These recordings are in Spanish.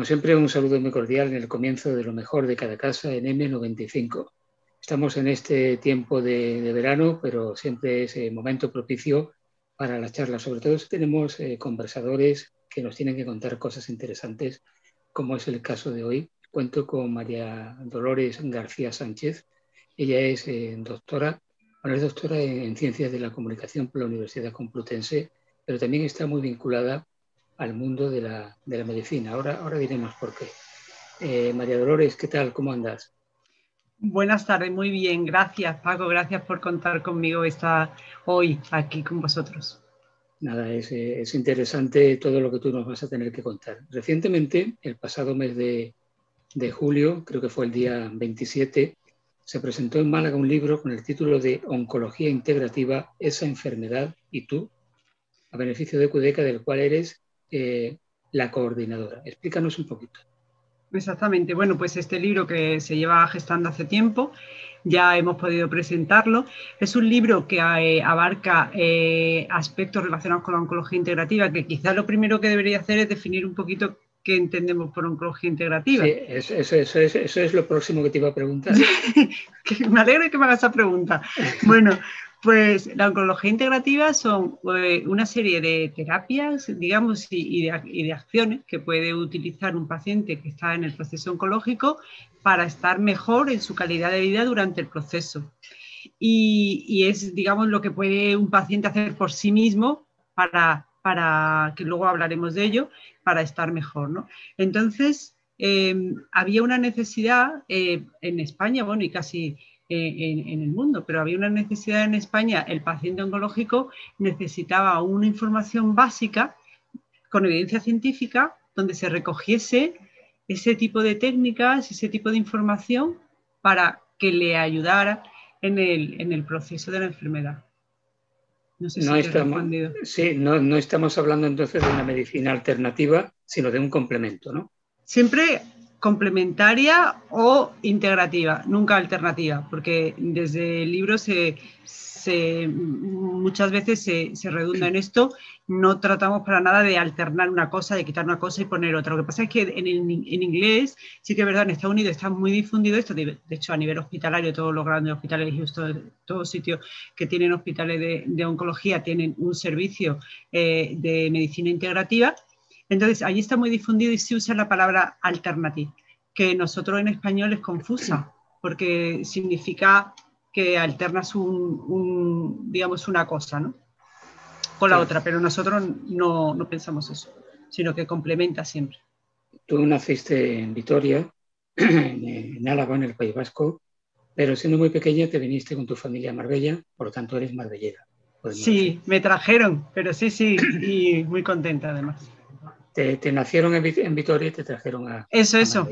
siempre, un saludo muy cordial en el comienzo de lo mejor de cada casa en M95. Estamos en este tiempo de verano, pero siempre es momento propicio para las charlas. Sobre todo si tenemos conversadores que nos tienen que contar cosas interesantes, como es el caso de hoy. Cuento con María Dolores García Sánchez. Ella es doctora en Ciencias de la Comunicación por la Universidad Complutense, pero también está muy vinculada al mundo de la medicina. Ahora diremos por qué. María Dolores, ¿qué tal? ¿Cómo andas? Buenas tardes, muy bien. Gracias, Paco. Gracias por contar conmigo hoy aquí con vosotros. Nada, es interesante todo lo que tú nos vas a tener que contar. Recientemente, el pasado mes de julio, creo que fue el día 27, se presentó en Málaga un libro con el título de Oncología Integrativa, esa enfermedad y tú, a beneficio de QDECA, del cual eres la coordinadora. Explícanos un poquito. Exactamente. Bueno, pues este libro que se lleva gestando hace tiempo, ya hemos podido presentarlo. Es un libro que abarca aspectos relacionados con la oncología integrativa, que quizás lo primero que debería hacer es definir un poquito qué entendemos por oncología integrativa. Sí, eso es lo próximo que te iba a preguntar. Me alegro que me hagas esa pregunta. Bueno, pues la oncología integrativa son una serie de terapias, digamos, y de acciones que puede utilizar un paciente que está en el proceso oncológico para estar mejor en su calidad de vida durante el proceso. Y es, digamos, lo que puede un paciente hacer por sí mismo para que luego hablaremos de ello, para estar mejor, ¿no? Entonces, había una necesidad en España, bueno, y casi en el mundo, pero había una necesidad en España. El paciente oncológico necesitaba una información básica con evidencia científica donde se recogiese ese tipo de técnicas, ese tipo de información para que le ayudara en el proceso de la enfermedad. No sé si te he respondido. Sí, no estamos hablando entonces de una medicina alternativa, sino de un complemento, ¿no? Siempre complementaria o integrativa, nunca alternativa, porque desde el libro muchas veces se redunda en esto. No tratamos para nada de alternar una cosa, de quitar una cosa y poner otra. Lo que pasa es que en inglés, sí que es verdad, en Estados Unidos está muy difundido esto, de hecho a nivel hospitalario, todos los grandes hospitales y todos sitios que tienen hospitales de oncología tienen un servicio de medicina integrativa. Entonces, allí está muy difundido y se usa la palabra alternative, que nosotros en español es confusa, porque significa que alternas digamos, una cosa, ¿no?, con la otra, pero nosotros no pensamos eso, sino que complementa siempre. Tú naciste en Vitoria, en Álava, en el País Vasco, pero siendo muy pequeña te viniste con tu familia a Marbella, por lo tanto eres marbellera. Sí, me trajeron, pero sí, y muy contenta además. Te nacieron en Vitoria y te trajeron a Eso.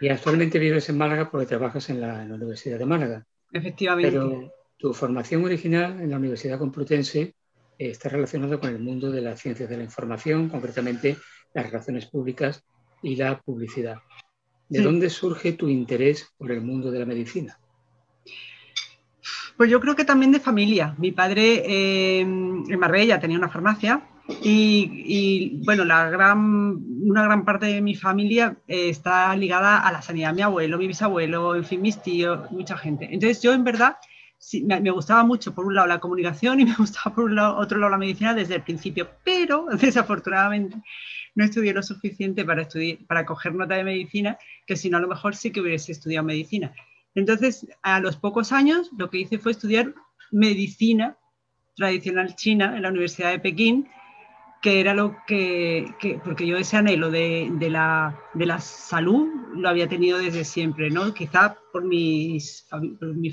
Y actualmente vives en Málaga porque trabajas en la Universidad de Málaga. Efectivamente. Pero tu formación original en la Universidad Complutense está relacionada con el mundo de las ciencias de la información, concretamente las relaciones públicas y la publicidad. ¿De dónde surge tu interés por el mundo de la medicina? Pues yo creo que también de familia. Mi padre en Marbella tenía una farmacia y bueno, una gran parte de mi familia está ligada a la sanidad. Mi abuelo, mi bisabuelo, en fin, mis tíos, mucha gente. Entonces yo en verdad sí, me gustaba mucho, por un lado, la comunicación y me gustaba por otro lado la medicina desde el principio, pero desafortunadamente no estudié lo suficiente para coger nota de medicina, que si no a lo mejor sí que hubiese estudiado medicina. Entonces, a los pocos años, lo que hice fue estudiar medicina tradicional china en la Universidad de Pekín, que era lo porque yo ese anhelo de la salud lo había tenido desde siempre, ¿no? Quizá por mi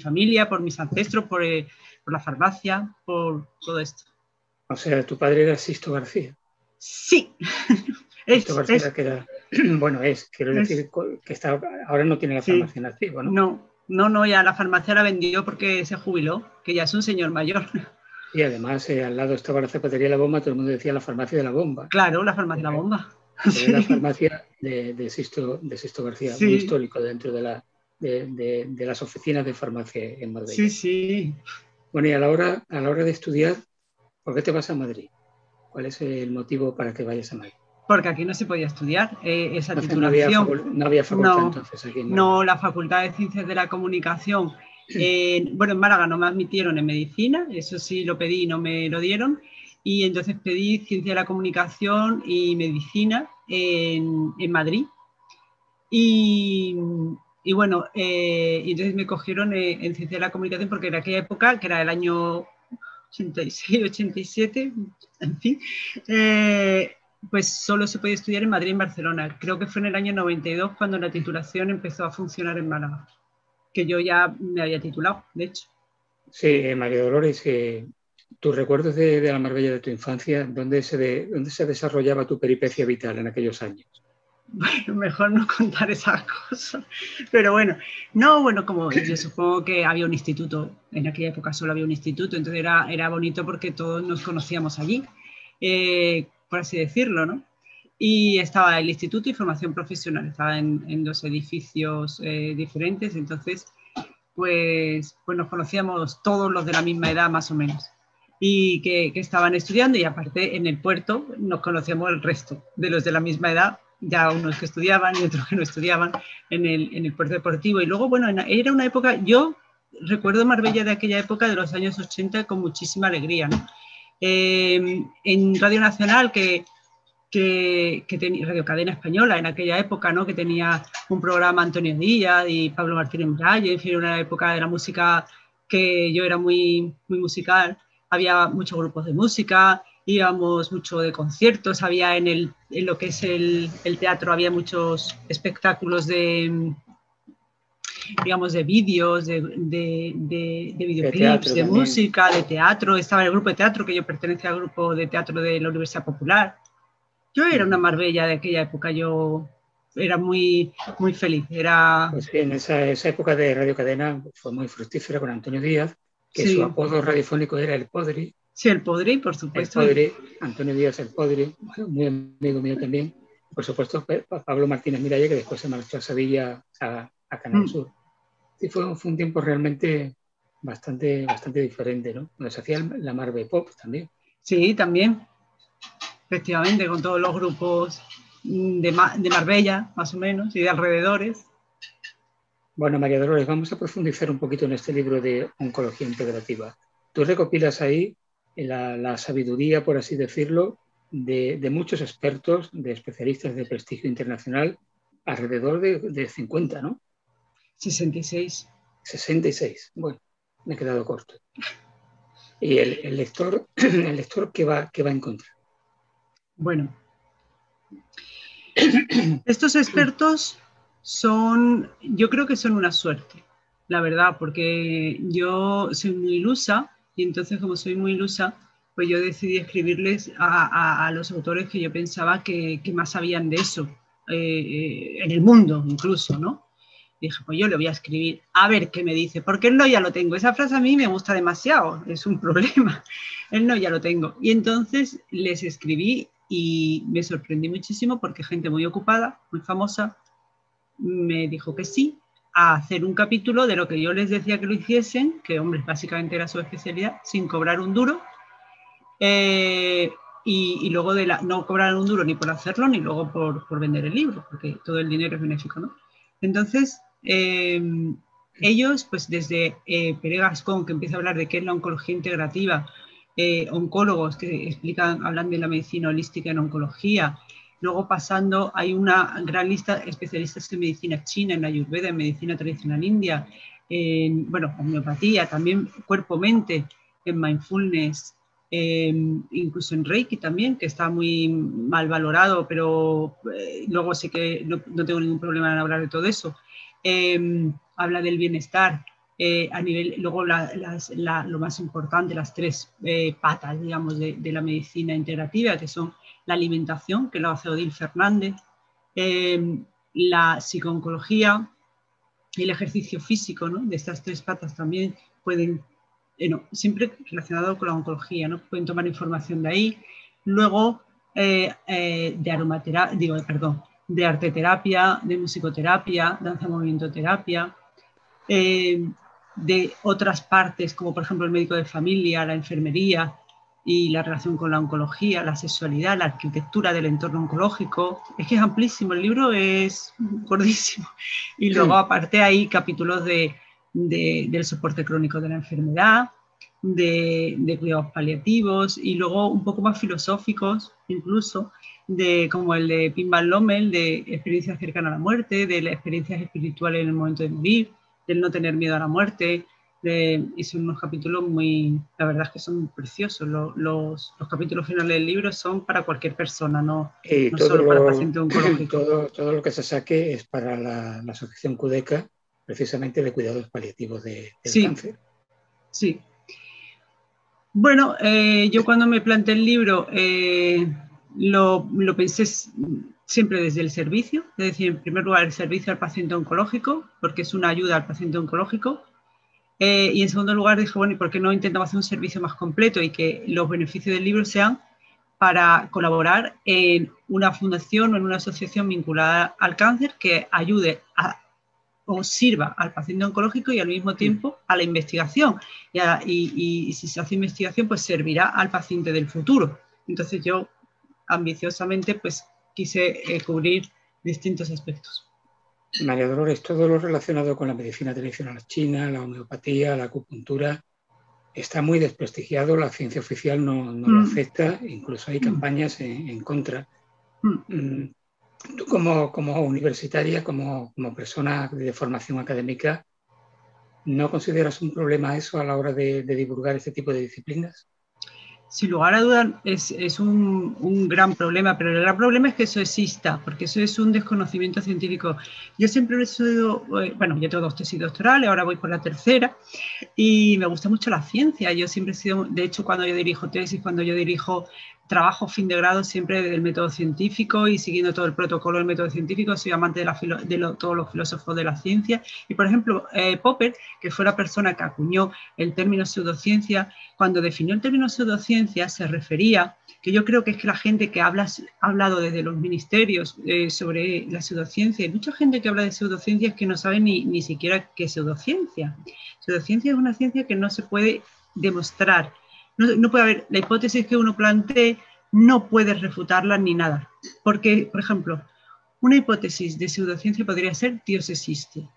familia, por mis ancestros, por la farmacia, por todo esto. O sea, tu padre era Sisto García. Sí. Sisto García, que era, bueno, quiero decir que ahora no tiene la farmacia en activo, ¿no? No, ya la farmacia la vendió porque se jubiló, que ya es un señor mayor. Y además al lado estaba la zapatería de la bomba, todo el mundo decía la farmacia de la bomba. Claro, la farmacia de la bomba. Sí. La farmacia de Sisto García, sí. Muy histórico dentro de las oficinas de farmacia en Madrid. Sí. Bueno, y a la hora de estudiar, ¿por qué te vas a Madrid? ¿Cuál es el motivo para que vayas a Madrid? porque aquí no se podía estudiar esa Entonces titulación. no había facultad No, entonces aquí en Málaga. no, la Facultad de Ciencias de la Comunicación, bueno, en Málaga no me admitieron en medicina, eso sí lo pedí y no me lo dieron, y entonces pedí Ciencia de la Comunicación y Medicina en Madrid. Y bueno, y entonces me cogieron en Ciencia de la Comunicación porque en aquella época, que era el año 86, 87, en fin, pues solo se podía estudiar en Madrid y en Barcelona. Creo que fue en el año 92 cuando la titulación empezó a funcionar en Málaga, que yo ya me había titulado, de hecho. Sí, María Dolores, tus recuerdos de la Marbella de tu infancia, ¿dónde se desarrollaba tu peripecia vital en aquellos años? Bueno, mejor no contar esas cosas. Pero bueno, no, bueno, como yo supongo que había un instituto, en aquella época solo había un instituto, entonces era bonito porque todos nos conocíamos allí, por así decirlo, ¿no? Y estaba el instituto y formación profesional, estaba en dos edificios diferentes, entonces pues nos conocíamos todos los de la misma edad más o menos y que estaban estudiando, y aparte en el puerto nos conocíamos el resto de los de la misma edad, ya unos que estudiaban y otros que no estudiaban en el puerto deportivo. Y luego, bueno, era una época, yo recuerdo Marbella de aquella época, de los años 80, con muchísima alegría, ¿no? En Radio Nacional, que tenía Radio Cadena Española en aquella época, ¿no? Que tenía un programa Antonio Díaz y Pablo Martínez Braille, en fin, era una época de la música que yo era muy, muy musical, había muchos grupos de música, íbamos mucho de conciertos, había en lo que es el teatro, había muchos espectáculos de, digamos, de vídeos, de videoclips, de música, de teatro. Estaba el grupo de teatro, que yo pertenecía al grupo de teatro de la Universidad Popular. Yo era una Marbella de aquella época, yo era muy, muy feliz. Pues bien, esa época de Radio Cadena fue muy fructífera con Antonio Díaz, que sí, su apodo radiofónico era El Podri. Sí, El Podri, por supuesto. El Podri, Antonio Díaz El Podri, muy amigo mío también. Por supuesto, Pablo Martínez Miralles, que después se marchó a Sevilla, a Canal Sur. Sí, fue un tiempo realmente bastante diferente, ¿no? Donde se hacía la Marbe Pop también. Sí, también. Efectivamente, con todos los grupos de Marbella, más o menos, y de alrededores. Bueno, María Dolores, vamos a profundizar un poquito en este libro de Oncología Integrativa. Tú recopilas ahí la sabiduría, por así decirlo, de muchos expertos, de especialistas de prestigio internacional, alrededor de 50, ¿no? 66. 66. Bueno, me he quedado corto. ¿Y el lector qué va a encontrar? Bueno, estos expertos yo creo que son una suerte, la verdad, porque yo soy muy ilusa, y entonces, como soy muy ilusa, pues yo decidí escribirles a los autores que yo pensaba que más sabían de eso, en el mundo incluso, ¿no? Y dije, pues yo le voy a escribir a ver qué me dice, porque el no ya lo tengo. Esa frase a mí me gusta demasiado, es un problema. El no ya lo tengo. Y entonces les escribí y me sorprendí muchísimo porque gente muy ocupada, muy famosa, me dijo que sí a hacer un capítulo de lo que yo les decía que lo hiciesen, que, hombre, básicamente era su especialidad, sin cobrar un duro. Y luego no cobrar un duro ni por hacerlo, ni luego por vender el libro, porque todo el dinero es benéfico, ¿no? Entonces, ellos, pues desde Pere Gascón, que empieza a hablar de qué es la oncología integrativa, oncólogos que hablan de la medicina holística en oncología, luego pasando, hay una gran lista de especialistas en medicina china, en ayurveda, en medicina tradicional india, en, bueno, homeopatía, también cuerpo-mente, en mindfulness, incluso en Reiki también, que está muy mal valorado, pero luego sé que no tengo ningún problema en hablar de todo eso. Habla del bienestar, a nivel, luego lo más importante, las tres patas, digamos, de la medicina integrativa, que son la alimentación, que lo hace Odil Fernández, la psicooncología y el ejercicio físico, ¿no? De estas tres patas también pueden, siempre relacionado con la oncología, ¿no? Pueden tomar información de ahí. Luego, de aromaterapia, de arteterapia, de musicoterapia, danza-movimiento-terapia, de otras partes, como por ejemplo el médico de familia, la enfermería y la relación con la oncología, la sexualidad, la arquitectura del entorno oncológico. Es que es amplísimo, el libro es gordísimo. Y luego aparte hay capítulos del soporte crónico de la enfermedad, de cuidados paliativos y luego un poco más filosóficos incluso, como el de Pim Van Lommel, de experiencias cercanas a la muerte, de las experiencias espirituales en el momento de vivir, del no tener miedo a la muerte. Y son unos capítulos la verdad es que son preciosos. Los capítulos finales del libro son para cualquier persona, no solo para el paciente oncológico. Todo lo que se saque es para la Asociación QDECA, precisamente de cuidados paliativos del cáncer. Sí. Bueno, yo cuando me planteé el libro lo pensé siempre desde el servicio, es decir, en primer lugar el servicio al paciente oncológico, porque es una ayuda al paciente oncológico. Y en segundo lugar dije, bueno, ¿y por qué no intentamos hacer un servicio más completo y que los beneficios del libro sean para colaborar en una fundación o en una asociación vinculada al cáncer que ayude o sirva al paciente oncológico y al mismo tiempo a la investigación? Y si se hace investigación, pues servirá al paciente del futuro. Entonces yo ambiciosamente pues quise cubrir distintos aspectos. María Dolores, todo lo relacionado con la medicina tradicional china, la homeopatía, la acupuntura, está muy desprestigiado, la ciencia oficial no lo acepta, incluso hay campañas en contra. Tú como universitaria, como persona de formación académica, ¿no consideras un problema eso a la hora de divulgar este tipo de disciplinas? Sin lugar a dudas es un gran problema, pero el gran problema es que eso exista, porque eso es un desconocimiento científico. Yo siempre he sido, bueno, yo tengo 2 tesis doctorales, ahora voy por la tercera, y me gusta mucho la ciencia. Yo siempre he sido, de hecho, cuando yo dirijo tesis, cuando yo dirijo trabajo fin de grado, siempre del método científico y siguiendo todo el protocolo del método científico. Soy amante de todos los filósofos de la ciencia. Y, por ejemplo, Popper, que fue la persona que acuñó el término pseudociencia, cuando definió el término pseudociencia se refería, que yo creo que es que la gente que ha hablado desde los ministerios sobre la pseudociencia, hay mucha gente que habla de pseudociencias que no sabe ni siquiera qué es pseudociencia. Pseudociencia es una ciencia que no se puede demostrar. No puede haber, la hipótesis que uno plantee no puedes refutarla ni nada. Porque, por ejemplo, una hipótesis de pseudociencia podría ser Dios existe.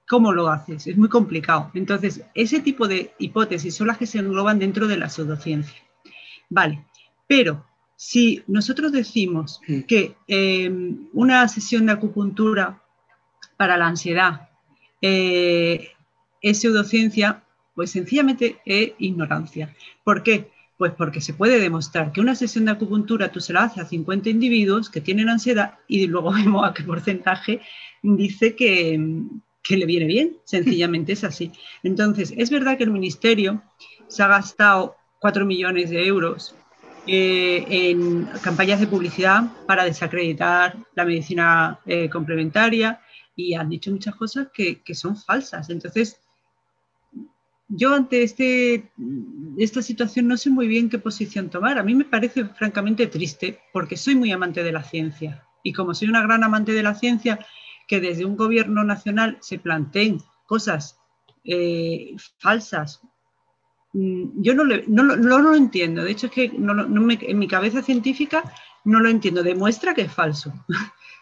¿Cómo lo haces? Es muy complicado. Entonces, ese tipo de hipótesis son las que se engloban dentro de la pseudociencia. Vale, pero si nosotros decimos que una sesión de acupuntura para la ansiedad es pseudociencia, pues sencillamente es ignorancia. ¿Por qué? Pues porque se puede demostrar que una sesión de acupuntura tú se la haces a 50 individuos que tienen ansiedad y luego vemos a qué porcentaje dice que le viene bien. Sencillamente es así. Entonces, es verdad que el Ministerio se ha gastado 4 millones de euros en campañas de publicidad para desacreditar la medicina complementaria y han dicho muchas cosas que son falsas. Entonces, yo ante esta situación no sé muy bien qué posición tomar. A mí me parece francamente triste porque soy muy amante de la ciencia y como soy una gran amante de la ciencia, que desde un gobierno nacional se planteen cosas falsas, yo no lo entiendo. De hecho, es que en mi cabeza científica no lo entiendo. Demuestra que es falso.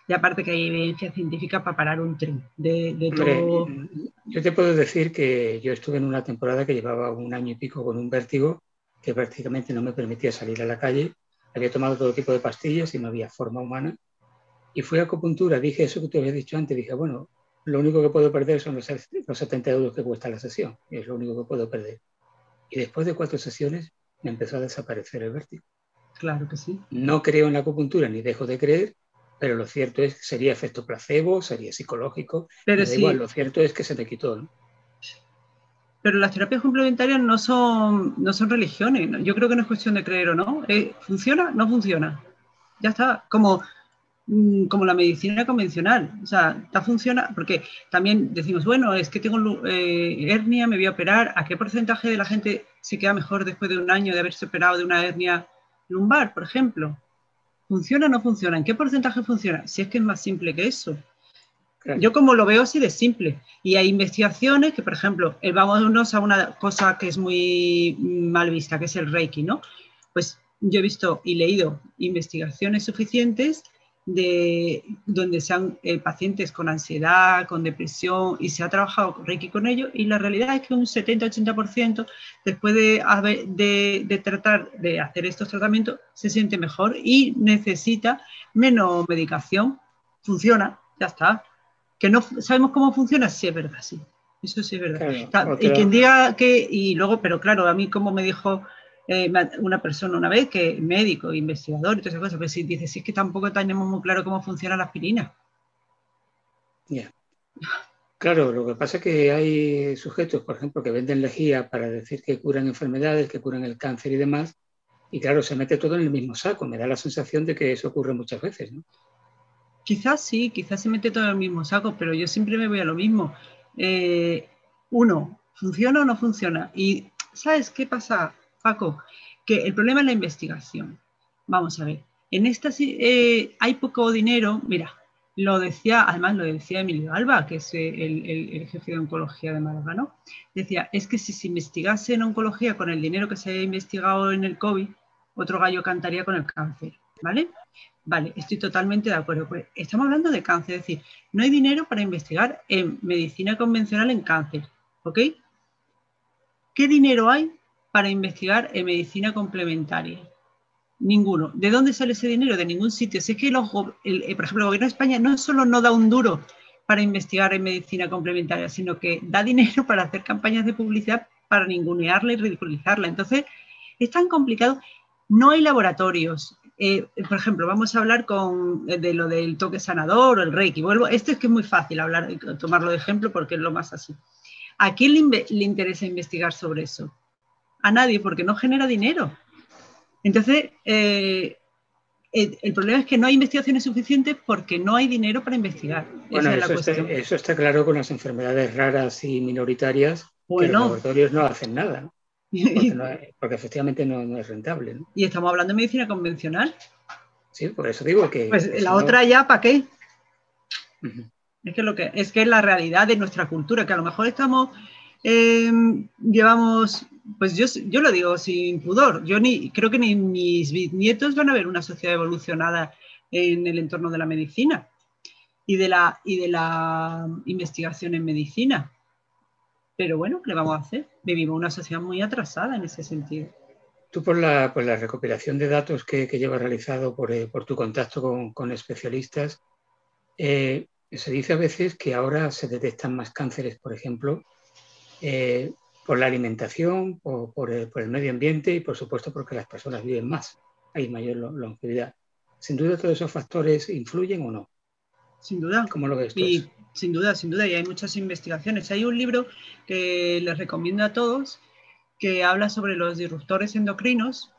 Y aparte que hay evidencia científica para parar un tren de todo. Yo te puedo decir que yo estuve en una temporada que llevaba 1 año y pico con un vértigo que prácticamente no me permitía salir a la calle. Había tomado todo tipo de pastillas y no había forma humana. Y fui a acupuntura, dije eso que te había dicho antes, dije, bueno, lo único que puedo perder son los 70 euros que cuesta la sesión, y es lo único que puedo perder. Y después de 4 sesiones me empezó a desaparecer el vértigo. Claro que sí. No creo en la acupuntura ni dejo de creer, pero lo cierto es que sería efecto placebo, sería psicológico, pero sí, igual, lo cierto es que se me quitó, ¿no? Pero las terapias complementarias no son religiones, ¿no? Yo creo que no es cuestión de creer o no. ¿Funciona? No funciona. Ya está. Como la medicina convencional. O sea, funciona, porque también decimos, bueno, es que tengo hernia, me voy a operar. ¿A qué porcentaje de la gente se queda mejor después de 1 año de haberse operado de una hernia lumbar, por ejemplo? ¿Funciona o no funciona? ¿En qué porcentaje funciona? Si es que es más simple que eso. Claro. Yo como lo veo así de simple. Y hay investigaciones que, por ejemplo, vámonos a una cosa que es muy mal vista, que es el Reiki, ¿no? Pues yo he visto y leído investigaciones suficientes de donde sean pacientes con ansiedad, con depresión, y se ha trabajado Reiki con ellos, y la realidad es que un 70-80% después de tratar de hacer estos tratamientos se siente mejor y necesita menos medicación. Funciona, ya está. Que no sabemos cómo funciona, sí es verdad, sí. Eso sí es verdad. Claro, Y quien diga que, y luego, pero claro, a mí como me dijo una persona una vez, que médico, investigador y todas esas cosas, pues sí, dice, sí, es que tampoco tenemos muy claro cómo funciona la aspirina. Yeah. Claro, lo que pasa es que hay sujetos, por ejemplo, que venden lejía para decir que curan enfermedades, que curan el cáncer y demás, y claro, se mete todo en el mismo saco. Me da la sensación de que eso ocurre muchas veces, ¿no? Quizás sí, quizás se mete todo en el mismo saco, pero yo siempre me voy a lo mismo. Uno, ¿funciona o no funciona? Y ¿sabes qué pasa, Paco? Que el problema es la investigación. Vamos a ver, en estas hay poco dinero. Mira, además lo decía Emilio Alba, que es el jefe de oncología de Málaga, ¿no? Decía, es que si se investigase en oncología con el dinero que se ha investigado en el COVID, otro gallo cantaría con el cáncer, ¿vale? Vale, estoy totalmente de acuerdo. Pues estamos hablando de cáncer, es decir, no hay dinero para investigar en medicina convencional en cáncer, ¿ok? ¿Qué dinero hay para investigar en medicina complementaria? Ninguno. ¿De dónde sale ese dinero? De ningún sitio. Si es que, por ejemplo, el gobierno de España no solo no da un duro para investigar en medicina complementaria, sino que da dinero para hacer campañas de publicidad para ningunearla y ridiculizarla. Entonces, es tan complicado. No hay laboratorios. Por ejemplo, vamos a hablar de lo del toque sanador o el Reiki. Esto es que es muy fácil tomarlo de ejemplo porque es lo más así. ¿A quién le interesa investigar sobre eso? A nadie, porque no genera dinero. Entonces, el problema es que no hay investigaciones suficientes porque no hay dinero para investigar. Bueno, esa es la cuestión. Eso está claro con las enfermedades raras y minoritarias, que los laboratorios no hacen nada, ¿no? Porque efectivamente no es rentable, ¿no? Y estamos hablando de medicina convencional. Sí, por eso digo que... Pues que la otra ya, ¿para qué? Uh-huh. Es que es la realidad de nuestra cultura, que a lo mejor llevamos, pues yo lo digo sin pudor, creo que ni mis bisnietos van a ver una sociedad evolucionada en el entorno de la medicina y de la investigación en medicina. Pero bueno, ¿qué le vamos a hacer? Vivimos una sociedad muy atrasada en ese sentido. Tú por la recopilación de datos que llevas realizado por tu contacto con especialistas, se dice a veces que ahora se detectan más cánceres, por ejemplo, por la alimentación, por el medio ambiente y, por supuesto, porque las personas viven más, hay mayor longevidad. Sin duda, todos esos factores influyen o no. Sin duda. ¿Cómo lo ves tú? Sin duda, y hay muchas investigaciones. Hay un libro que les recomiendo a todos que habla sobre los disruptores endocrinos,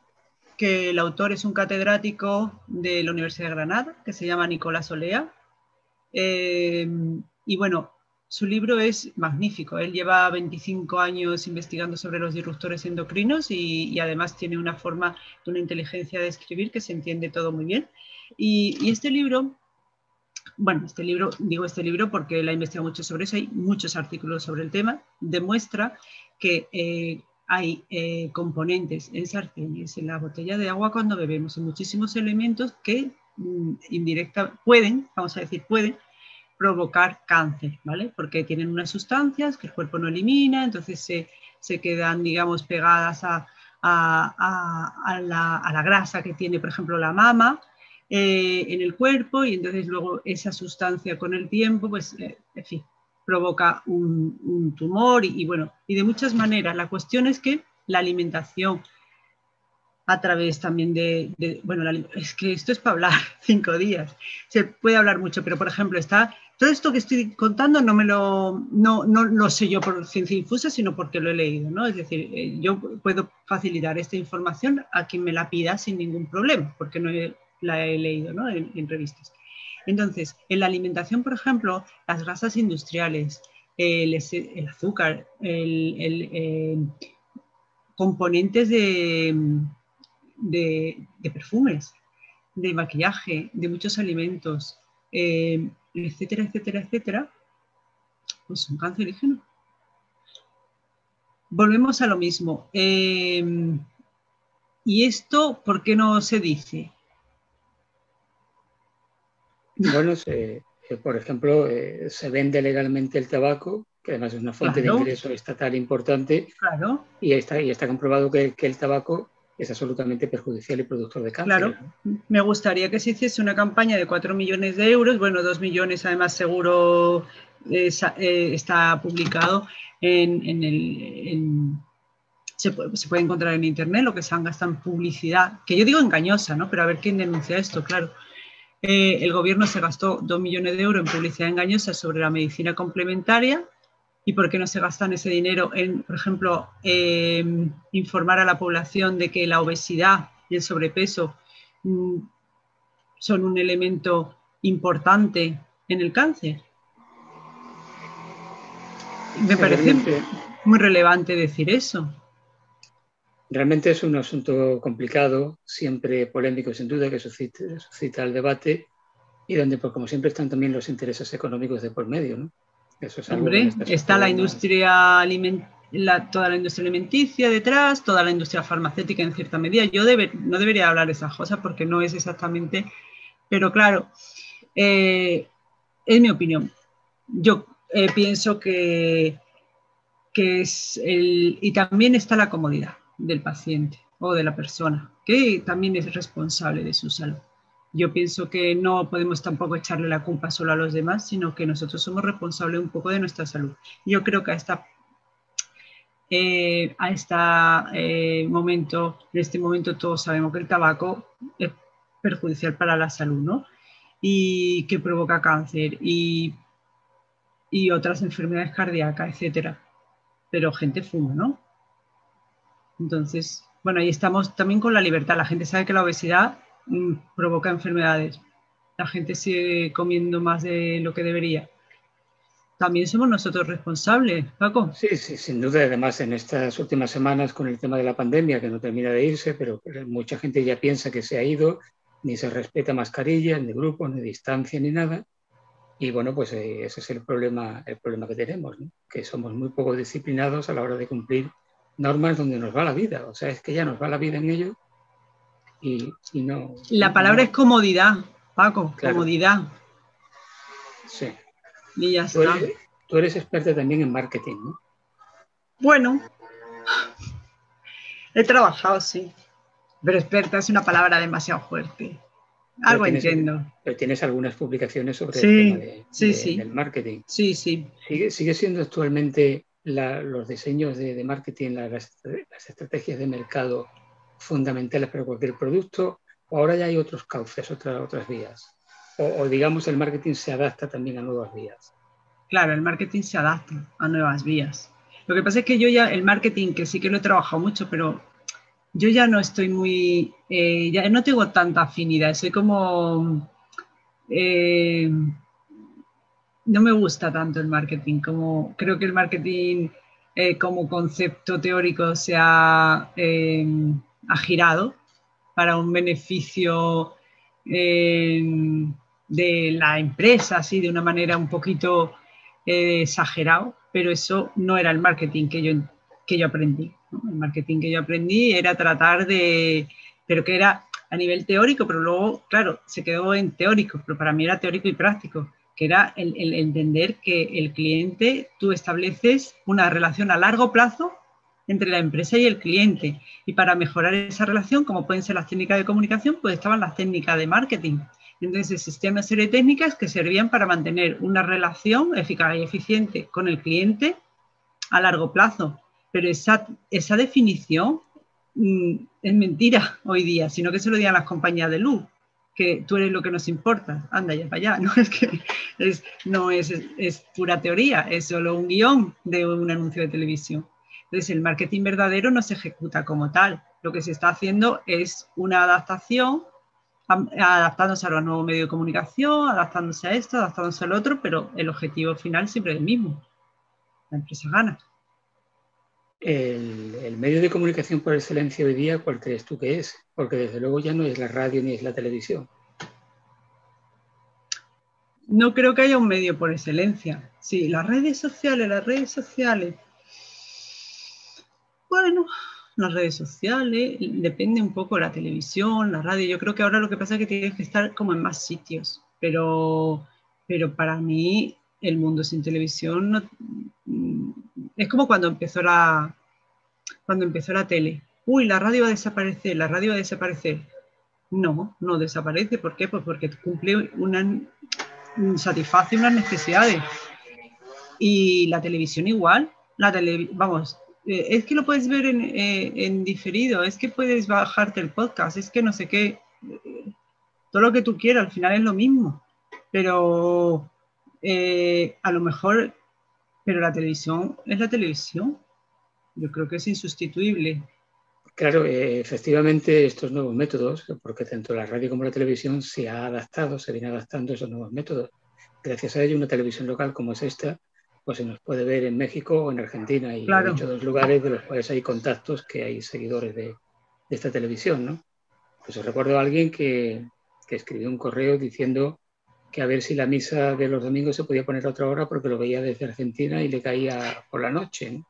que el autor es un catedrático de la Universidad de Granada, que se llama Nicolás Olea. Y bueno, su libro es magnífico. Él lleva 25 años investigando sobre los disruptores endocrinos y además tiene una inteligencia de escribir que se entiende todo muy bien. Y este libro, digo este libro porque él ha investigado mucho sobre eso, hay muchos artículos sobre el tema, demuestra que hay componentes en sartenes, en la botella de agua cuando bebemos, en muchísimos elementos que pueden provocar cáncer, ¿vale? Porque tienen unas sustancias que el cuerpo no elimina, entonces se quedan, digamos, pegadas a la grasa que tiene, por ejemplo, la mama en el cuerpo, y entonces luego esa sustancia con el tiempo, pues, en fin, provoca un tumor y de muchas maneras. La cuestión es que la alimentación a través también es que esto es para hablar 5 días, se puede hablar mucho, pero por ejemplo todo esto que estoy contando no lo sé yo por ciencia infusa, sino porque lo he leído, ¿no? Es decir, yo puedo facilitar esta información a quien me la pida sin ningún problema, porque la he leído, ¿no? en revistas. Entonces, en la alimentación, por ejemplo, las grasas industriales, el azúcar, componentes de perfumes, de maquillaje, de muchos alimentos, etcétera, etcétera, etcétera, pues son cancerígenos. Volvemos a lo mismo. ¿Y esto por qué no se dice? Bueno, por ejemplo, se vende legalmente el tabaco, que además es una fuente de ingreso estatal importante, y está comprobado que el tabaco es absolutamente perjudicial y productor de cáncer. Claro, me gustaría que se hiciese una campaña de 4 millones de euros, bueno, 2 millones además seguro está publicado se puede encontrar en internet lo que se han gastado en publicidad, que yo digo engañosa, ¿no? Pero a ver quién denuncia esto, claro. El gobierno se gastó 2 millones de euros en publicidad engañosa sobre la medicina complementaria. ¿Y por qué no se gastan ese dinero en, por ejemplo, informar a la población de que la obesidad y el sobrepeso son un elemento importante en el cáncer? Me parece muy relevante decir eso. Realmente es un asunto complicado, siempre polémico sin duda, que suscita el debate y donde, pues, como siempre, están también los intereses económicos de por medio, ¿no? Eso es algo. Hombre, está la industria toda la industria alimenticia detrás, toda la industria farmacéutica en cierta medida. Yo no debería hablar de esas cosas porque no es exactamente, pero claro, es mi opinión. Yo pienso que es y también está la comodidad del paciente o de la persona, que también es responsable de su salud. Yo pienso que no podemos tampoco echarle la culpa solo a los demás, sino que nosotros somos responsables un poco de nuestra salud. Yo creo que en este momento todos sabemos que el tabaco es perjudicial para la salud, ¿no? Y que provoca cáncer y otras enfermedades cardíacas, etcétera. Pero gente fuma, ¿no? Entonces, bueno, ahí estamos también con la libertad. La gente sabe que la obesidad provoca enfermedades. La gente sigue comiendo más de lo que debería. También somos nosotros responsables, Paco. Sí, sin duda. Además, en estas últimas semanas con el tema de la pandemia, que no termina de irse, pero mucha gente ya piensa que se ha ido, ni se respeta mascarillas, ni grupos, ni distancia, ni nada. Y bueno, pues ese es el problema que tenemos, ¿no? Que somos muy poco disciplinados a la hora de cumplir normas donde nos va la vida. O sea, es que ya nos va la vida en ello y no... La palabra es comodidad, Paco, claro. Comodidad. Sí. Y ya está. Tú eres experta también en marketing, ¿no? Bueno, he trabajado, sí. Pero experta es una palabra demasiado fuerte. Algo entiendo. Pero tienes algunas publicaciones sobre el tema del marketing. Sí. ¿Sigue siendo actualmente los diseños de marketing, las estrategias de mercado fundamentales para cualquier producto? ¿O ahora ya hay otros cauces, otras vías? O digamos, el marketing se adapta también a nuevas vías. Claro, el marketing se adapta a nuevas vías. Lo que pasa es que yo ya, el marketing, que sí que lo he trabajado mucho, pero yo ya no estoy muy, ya no tengo tanta afinidad, soy como, no me gusta tanto el marketing, como creo que el marketing como concepto teórico se ha girado para un beneficio de la empresa, así de una manera un poquito exagerado, pero eso no era el marketing que yo aprendí, ¿no? El marketing que yo aprendí era tratar pero que era a nivel teórico, pero luego, claro, se quedó en teórico, pero para mí era teórico y práctico, que era el entender que el cliente, tú estableces una relación a largo plazo entre la empresa y el cliente, y para mejorar esa relación, como pueden ser las técnicas de comunicación, pues estaban las técnicas de marketing. Entonces existían una serie de técnicas que servían para mantener una relación eficaz y eficiente con el cliente a largo plazo. Pero esa definición es mentira hoy día, sino que se lo digan las compañías de luz, que tú eres lo que nos importa, anda ya para allá. No es que es pura teoría, es solo un guión de un anuncio de televisión. Entonces el marketing verdadero no se ejecuta como tal. Lo que se está haciendo es una adaptación, adaptándose a los nuevos medios de comunicación, adaptándose a esto, adaptándose al otro, pero el objetivo final siempre es el mismo. La empresa gana. El medio de comunicación por excelencia hoy día, ¿cuál crees tú que es? Porque desde luego ya no es la radio ni es la televisión. no creo que haya un medio por excelencia. Sí, las redes sociales. Bueno, las redes sociales, depende un poco de la televisión, la radio. Yo creo que ahora lo que pasa es que tienes que estar como en más sitios, pero para mí el mundo sin televisión no, es como cuando empezó la tele. Uy, la radio va a desaparecer. No, no desaparece. ¿Por qué? Pues porque cumple satisface unas necesidades. Y la televisión igual. Vamos, es que lo puedes ver en diferido, es que puedes bajarte el podcast, es que no sé qué. Todo lo que tú quieras, al final es lo mismo. Pero a lo mejor, pero la televisión es la televisión. Yo creo que es insustituible. Claro, efectivamente estos nuevos métodos, porque tanto la radio como la televisión se viene adaptando a esos nuevos métodos. Gracias a ello, una televisión local como es esta, pues se nos puede ver en México o en Argentina y claro. He dicho dos lugares de los cuales hay contactos, que hay seguidores de esta televisión, ¿no? Pues os recuerdo a alguien que escribió un correo diciendo que a ver si la misa de los domingos se podía poner a otra hora porque lo veía desde Argentina y le caía por la noche, ¿no?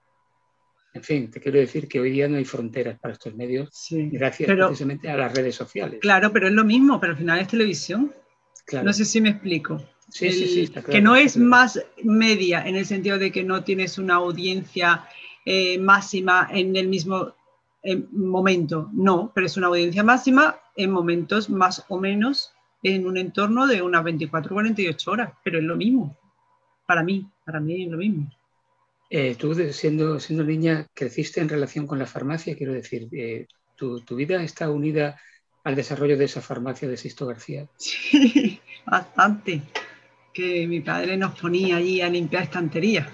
En fin, te quiero decir que hoy día no hay fronteras para estos medios, sí, gracias precisamente a las redes sociales. Claro, pero es lo mismo, pero al final es televisión. Claro. No sé si me explico. Sí, está claro, que no es más media, en el sentido de que no tienes una audiencia máxima en el mismo momento. No, pero es una audiencia máxima en momentos más o menos en un entorno de unas 24 o 48 horas, pero es lo mismo. Para mí es lo mismo. Tú, siendo niña, creciste en relación con la farmacia, quiero decir, ¿tu vida está unida al desarrollo de esa farmacia de Sisto García? Sí, bastante. Que mi padre nos ponía allí a limpiar estanterías.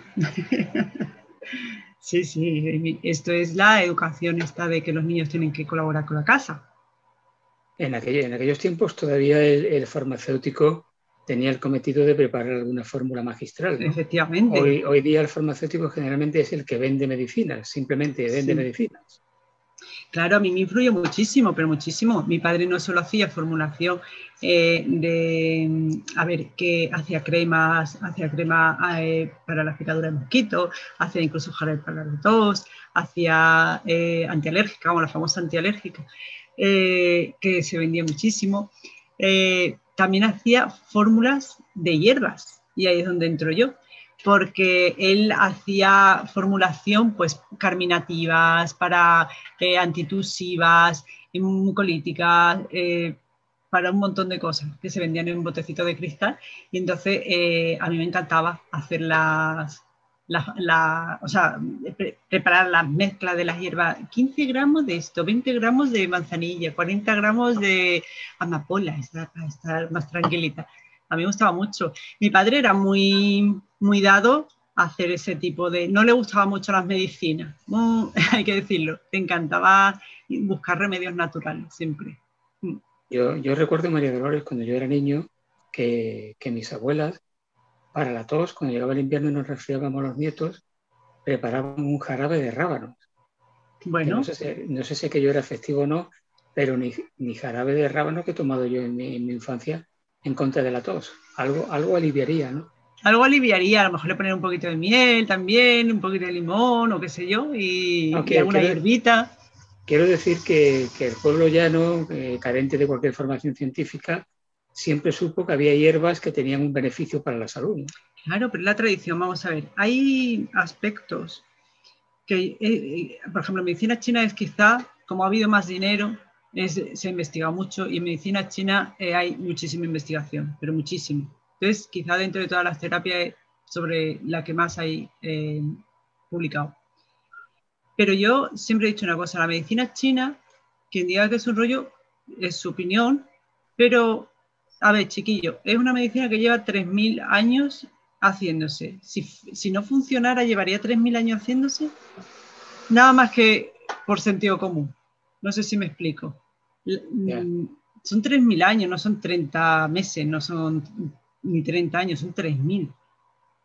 Sí, esto es la educación esta de que los niños tienen que colaborar con la casa. En aquellos tiempos todavía el farmacéutico tenía el cometido de preparar alguna fórmula magistral, ¿no? Efectivamente. Hoy día el farmacéutico generalmente es el que vende medicinas, simplemente vende medicinas. Claro, a mí me influye muchísimo, pero muchísimo. Mi padre no solo hacía formulación que hacía cremas, para la picadura de mosquito, hacía incluso jarabe para la tos, hacía antialérgica, como la famosa antialérgica, que se vendía muchísimo. También hacía fórmulas de hierbas, y ahí es donde entro yo, porque él hacía formulación pues carminativas, para antitusivas, mucolíticas, para un montón de cosas que se vendían en un botecito de cristal, y entonces a mí me encantaba hacer preparar las mezclas de las hierbas, 15 gramos de esto, 20 gramos de manzanilla, 40 gramos de amapola, para estar más tranquilita. A mí me gustaba mucho. Mi padre era muy, muy dado a hacer ese tipo de... No le gustaban mucho las medicinas, hay que decirlo. Le encantaba buscar remedios naturales siempre. Yo recuerdo, María Dolores, cuando yo era niño, que mis abuelas, para la tos, cuando llegaba el invierno y nos resfriábamos los nietos, preparaban un jarabe de rábanos. Bueno. No sé si aquello era efectivo o no, pero ni jarabe de rábano que he tomado yo en mi infancia en contra de la tos. Algo aliviaría, ¿no? Algo aliviaría, a lo mejor le poner un poquito de miel también, un poquito de limón o qué sé yo, y alguna hierbita. Quiero decir que el pueblo llano, carente de cualquier formación científica, siempre supo que había hierbas que tenían un beneficio para la salud, ¿no? Claro, pero es la tradición, vamos a ver. Hay aspectos que, por ejemplo, en medicina china es quizá, como ha habido más dinero, se ha investigado mucho, y en medicina china hay muchísima investigación, pero muchísimo. Entonces, quizá dentro de todas las terapias sobre la que más hay publicado. Pero yo siempre he dicho una cosa, la medicina china, quien diga que es un rollo, es su opinión, pero, a ver, chiquillo, es una medicina que lleva 3.000 años haciéndose. Si no funcionara, ¿llevaría 3.000 años haciéndose? Nada más que por sentido común. No sé si me explico. Yeah. Son 3.000 años, no son 30 meses, no son ni 30 años, son 3.000.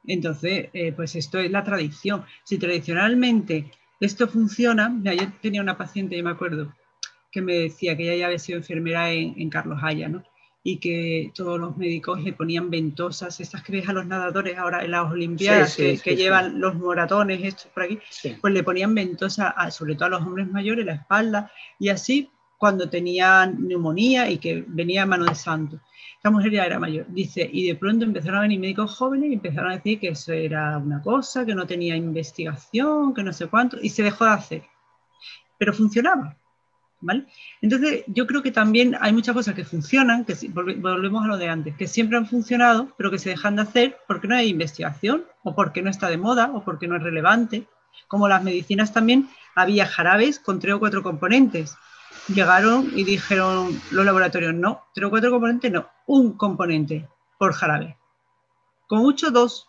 Entonces, pues esto es la tradición. Si tradicionalmente esto funciona, mira, yo tenía una paciente, yo me acuerdo, que me decía que ella ya había sido enfermera en Carlos Haya, ¿no? y que todos los médicos le ponían ventosas, estas que ves a los nadadores ahora en las Olimpiadas, que llevan los moratones estos por aquí, pues le ponían ventosas, sobre todo a los hombres mayores, la espalda, y así cuando tenían neumonía y que venía mano de santo. Esta mujer ya era mayor, dice, y de pronto empezaron a venir médicos jóvenes y empezaron a decir que eso era una cosa, que no tenía investigación, que no sé cuánto, y se dejó de hacer. Pero funcionaba, ¿vale? Entonces, yo creo que también hay muchas cosas que funcionan, que volvemos a lo de antes, que siempre han funcionado, pero que se dejan de hacer porque no hay investigación, o porque no está de moda, o porque no es relevante. Como las medicinas también, había jarabes con 3 o 4 componentes. Llegaron y dijeron los laboratorios, no, 3 o 4 componentes no, un componente por jarabe. Con mucho 2.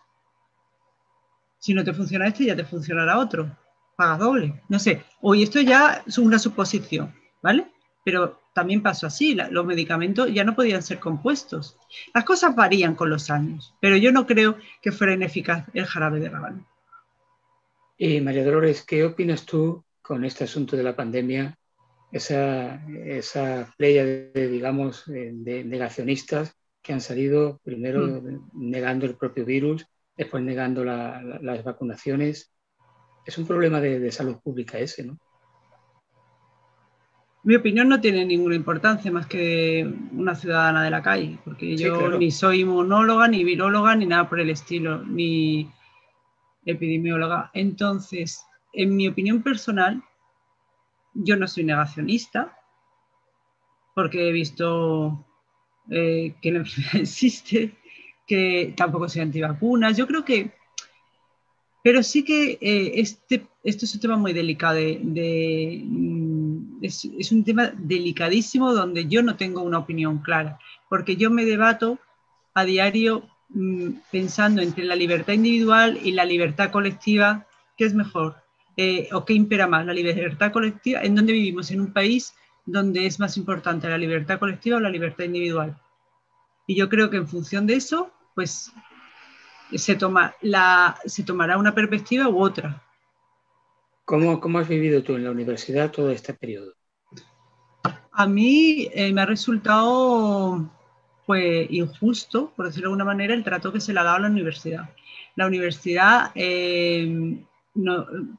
Si no te funciona este, ya te funcionará otro. Pagas doble. No sé. Hoy esto ya es una suposición, ¿vale? Pero también pasó así. Los medicamentos ya no podían ser compuestos. Las cosas varían con los años, pero yo no creo que fuera ineficaz el jarabe de rábano. Y María Dolores, ¿qué opinas tú con este asunto de la pandemia? Esa playa de negacionistas que han salido primero negando el propio virus, después negando las vacunaciones. Es un problema de salud pública ese, ¿no? Mi opinión no tiene ninguna importancia más que una ciudadana de la calle, porque yo claro, ni soy inmunóloga, ni viróloga, ni nada por el estilo, ni epidemióloga. Entonces, en mi opinión personal, yo no soy negacionista, porque he visto que la enfermedad existe, que tampoco soy antivacunas. Yo creo que... Pero sí que esto es un tema muy delicado, es un tema delicadísimo donde yo no tengo una opinión clara, porque yo me debato a diario pensando entre la libertad individual y la libertad colectiva, ¿qué es mejor? ¿O qué impera más? ¿La libertad colectiva? ¿En dónde vivimos? ¿En un país donde es más importante la libertad colectiva o la libertad individual? Y yo creo que en función de eso, pues se tomará una perspectiva u otra. ¿Cómo has vivido tú en la universidad todo este periodo? A mí me ha resultado pues injusto, por decirlo de alguna manera, el trato que se le ha dado a la universidad. La universidad,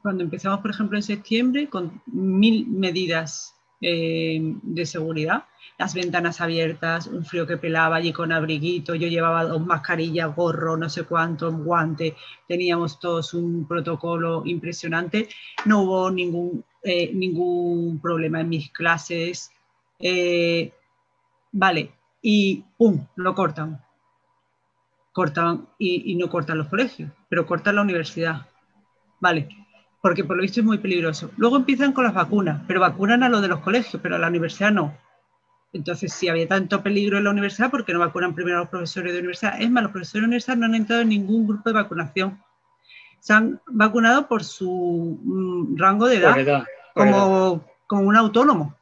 cuando empezamos, por ejemplo, en septiembre, con 1000 medidas de seguridad, las ventanas abiertas, un frío que pelaba allí con abriguito, yo llevaba 2 mascarillas, gorro, no sé cuánto, guante, teníamos todos un protocolo impresionante, no hubo ningún problema en mis clases, vale, y ¡pum!, lo cortan y no cortan los colegios, pero cortan la universidad, vale, porque por lo visto es muy peligroso. Luego empiezan con las vacunas, pero vacunan a los de los colegios, pero a la universidad no. Entonces, si había tanto peligro en la universidad, ¿por qué no vacunan primero a los profesores de universidad? Es más, los profesores de universidad no han entrado en ningún grupo de vacunación. Se han vacunado por su rango de edad, como un autónomo.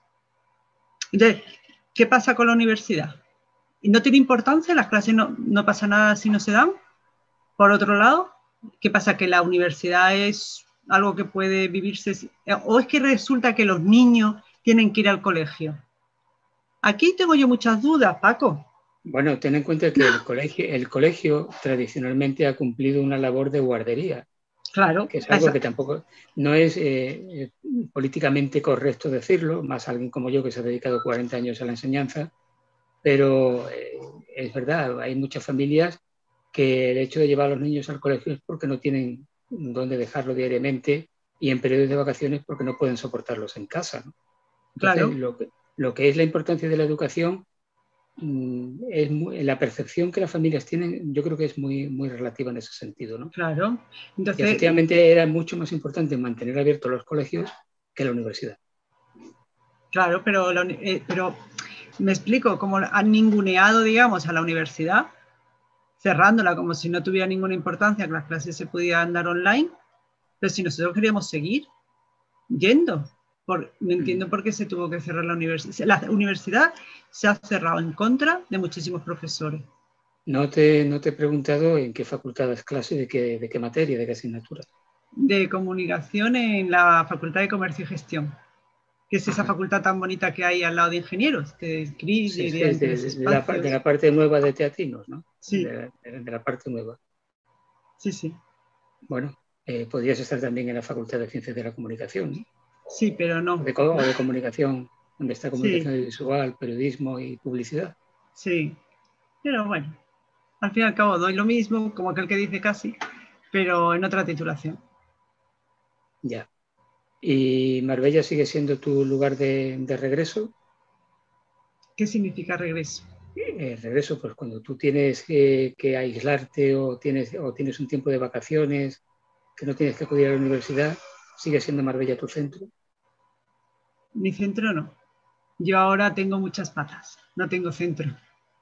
Entonces, ¿qué pasa con la universidad? ¿No tiene importancia? ¿Las clases no pasa nada si no se dan? Por otro lado, ¿qué pasa? ¿Que la universidad es algo que puede vivirse? ¿O es que resulta que los niños tienen que ir al colegio? Aquí tengo yo muchas dudas, Paco. Bueno, ten en cuenta que el colegio tradicionalmente ha cumplido una labor de guardería. Claro. Que es algo que tampoco no es políticamente correcto decirlo, más alguien como yo que se ha dedicado 40 años a la enseñanza, pero es verdad, hay muchas familias que el hecho de llevar a los niños al colegio es porque no tienen dónde dejarlo diariamente y en periodos de vacaciones porque no pueden soportarlos en casa, ¿no? Entonces, claro. Lo que es la importancia de la educación es la percepción que las familias tienen, yo creo que es muy, muy relativa en ese sentido, ¿no? Claro. Entonces, y efectivamente era mucho más importante mantener abiertos los colegios que la universidad. Claro, pero me explico, como han ninguneado, digamos, a la universidad, cerrándola como si no tuviera ninguna importancia que las clases se pudieran dar online, pero si nosotros queríamos seguir yendo. No entiendo por qué se tuvo que cerrar la universidad. La universidad se ha cerrado en contra de muchísimos profesores. No te he preguntado en qué facultad das clase, de qué materia, de qué asignatura. De comunicación en la Facultad de Comercio y Gestión, que es esa Ajá. facultad tan bonita que hay al lado de ingenieros, de CRIS, Sí, sí, entre los de espacios. la parte nueva de Teatinos, ¿no? Sí, De la parte nueva. sí, sí. Bueno, podrías estar también en la Facultad de Ciencias de la Comunicación, ¿no? Sí, pero no. O de comunicación, donde está Sí, comunicación visual, periodismo y publicidad. sí. Pero bueno, al fin y al cabo doy lo mismo, como aquel que dice casi, pero en otra titulación. Ya. ¿Y Marbella sigue siendo tu lugar de regreso? ¿Qué significa regreso? Regreso, pues cuando tú tienes que aislarte o tienes un tiempo de vacaciones, que no tienes que acudir a la universidad, ¿sigue siendo Marbella tu centro? Mi centro no. Yo ahora tengo muchas patas, no tengo centro.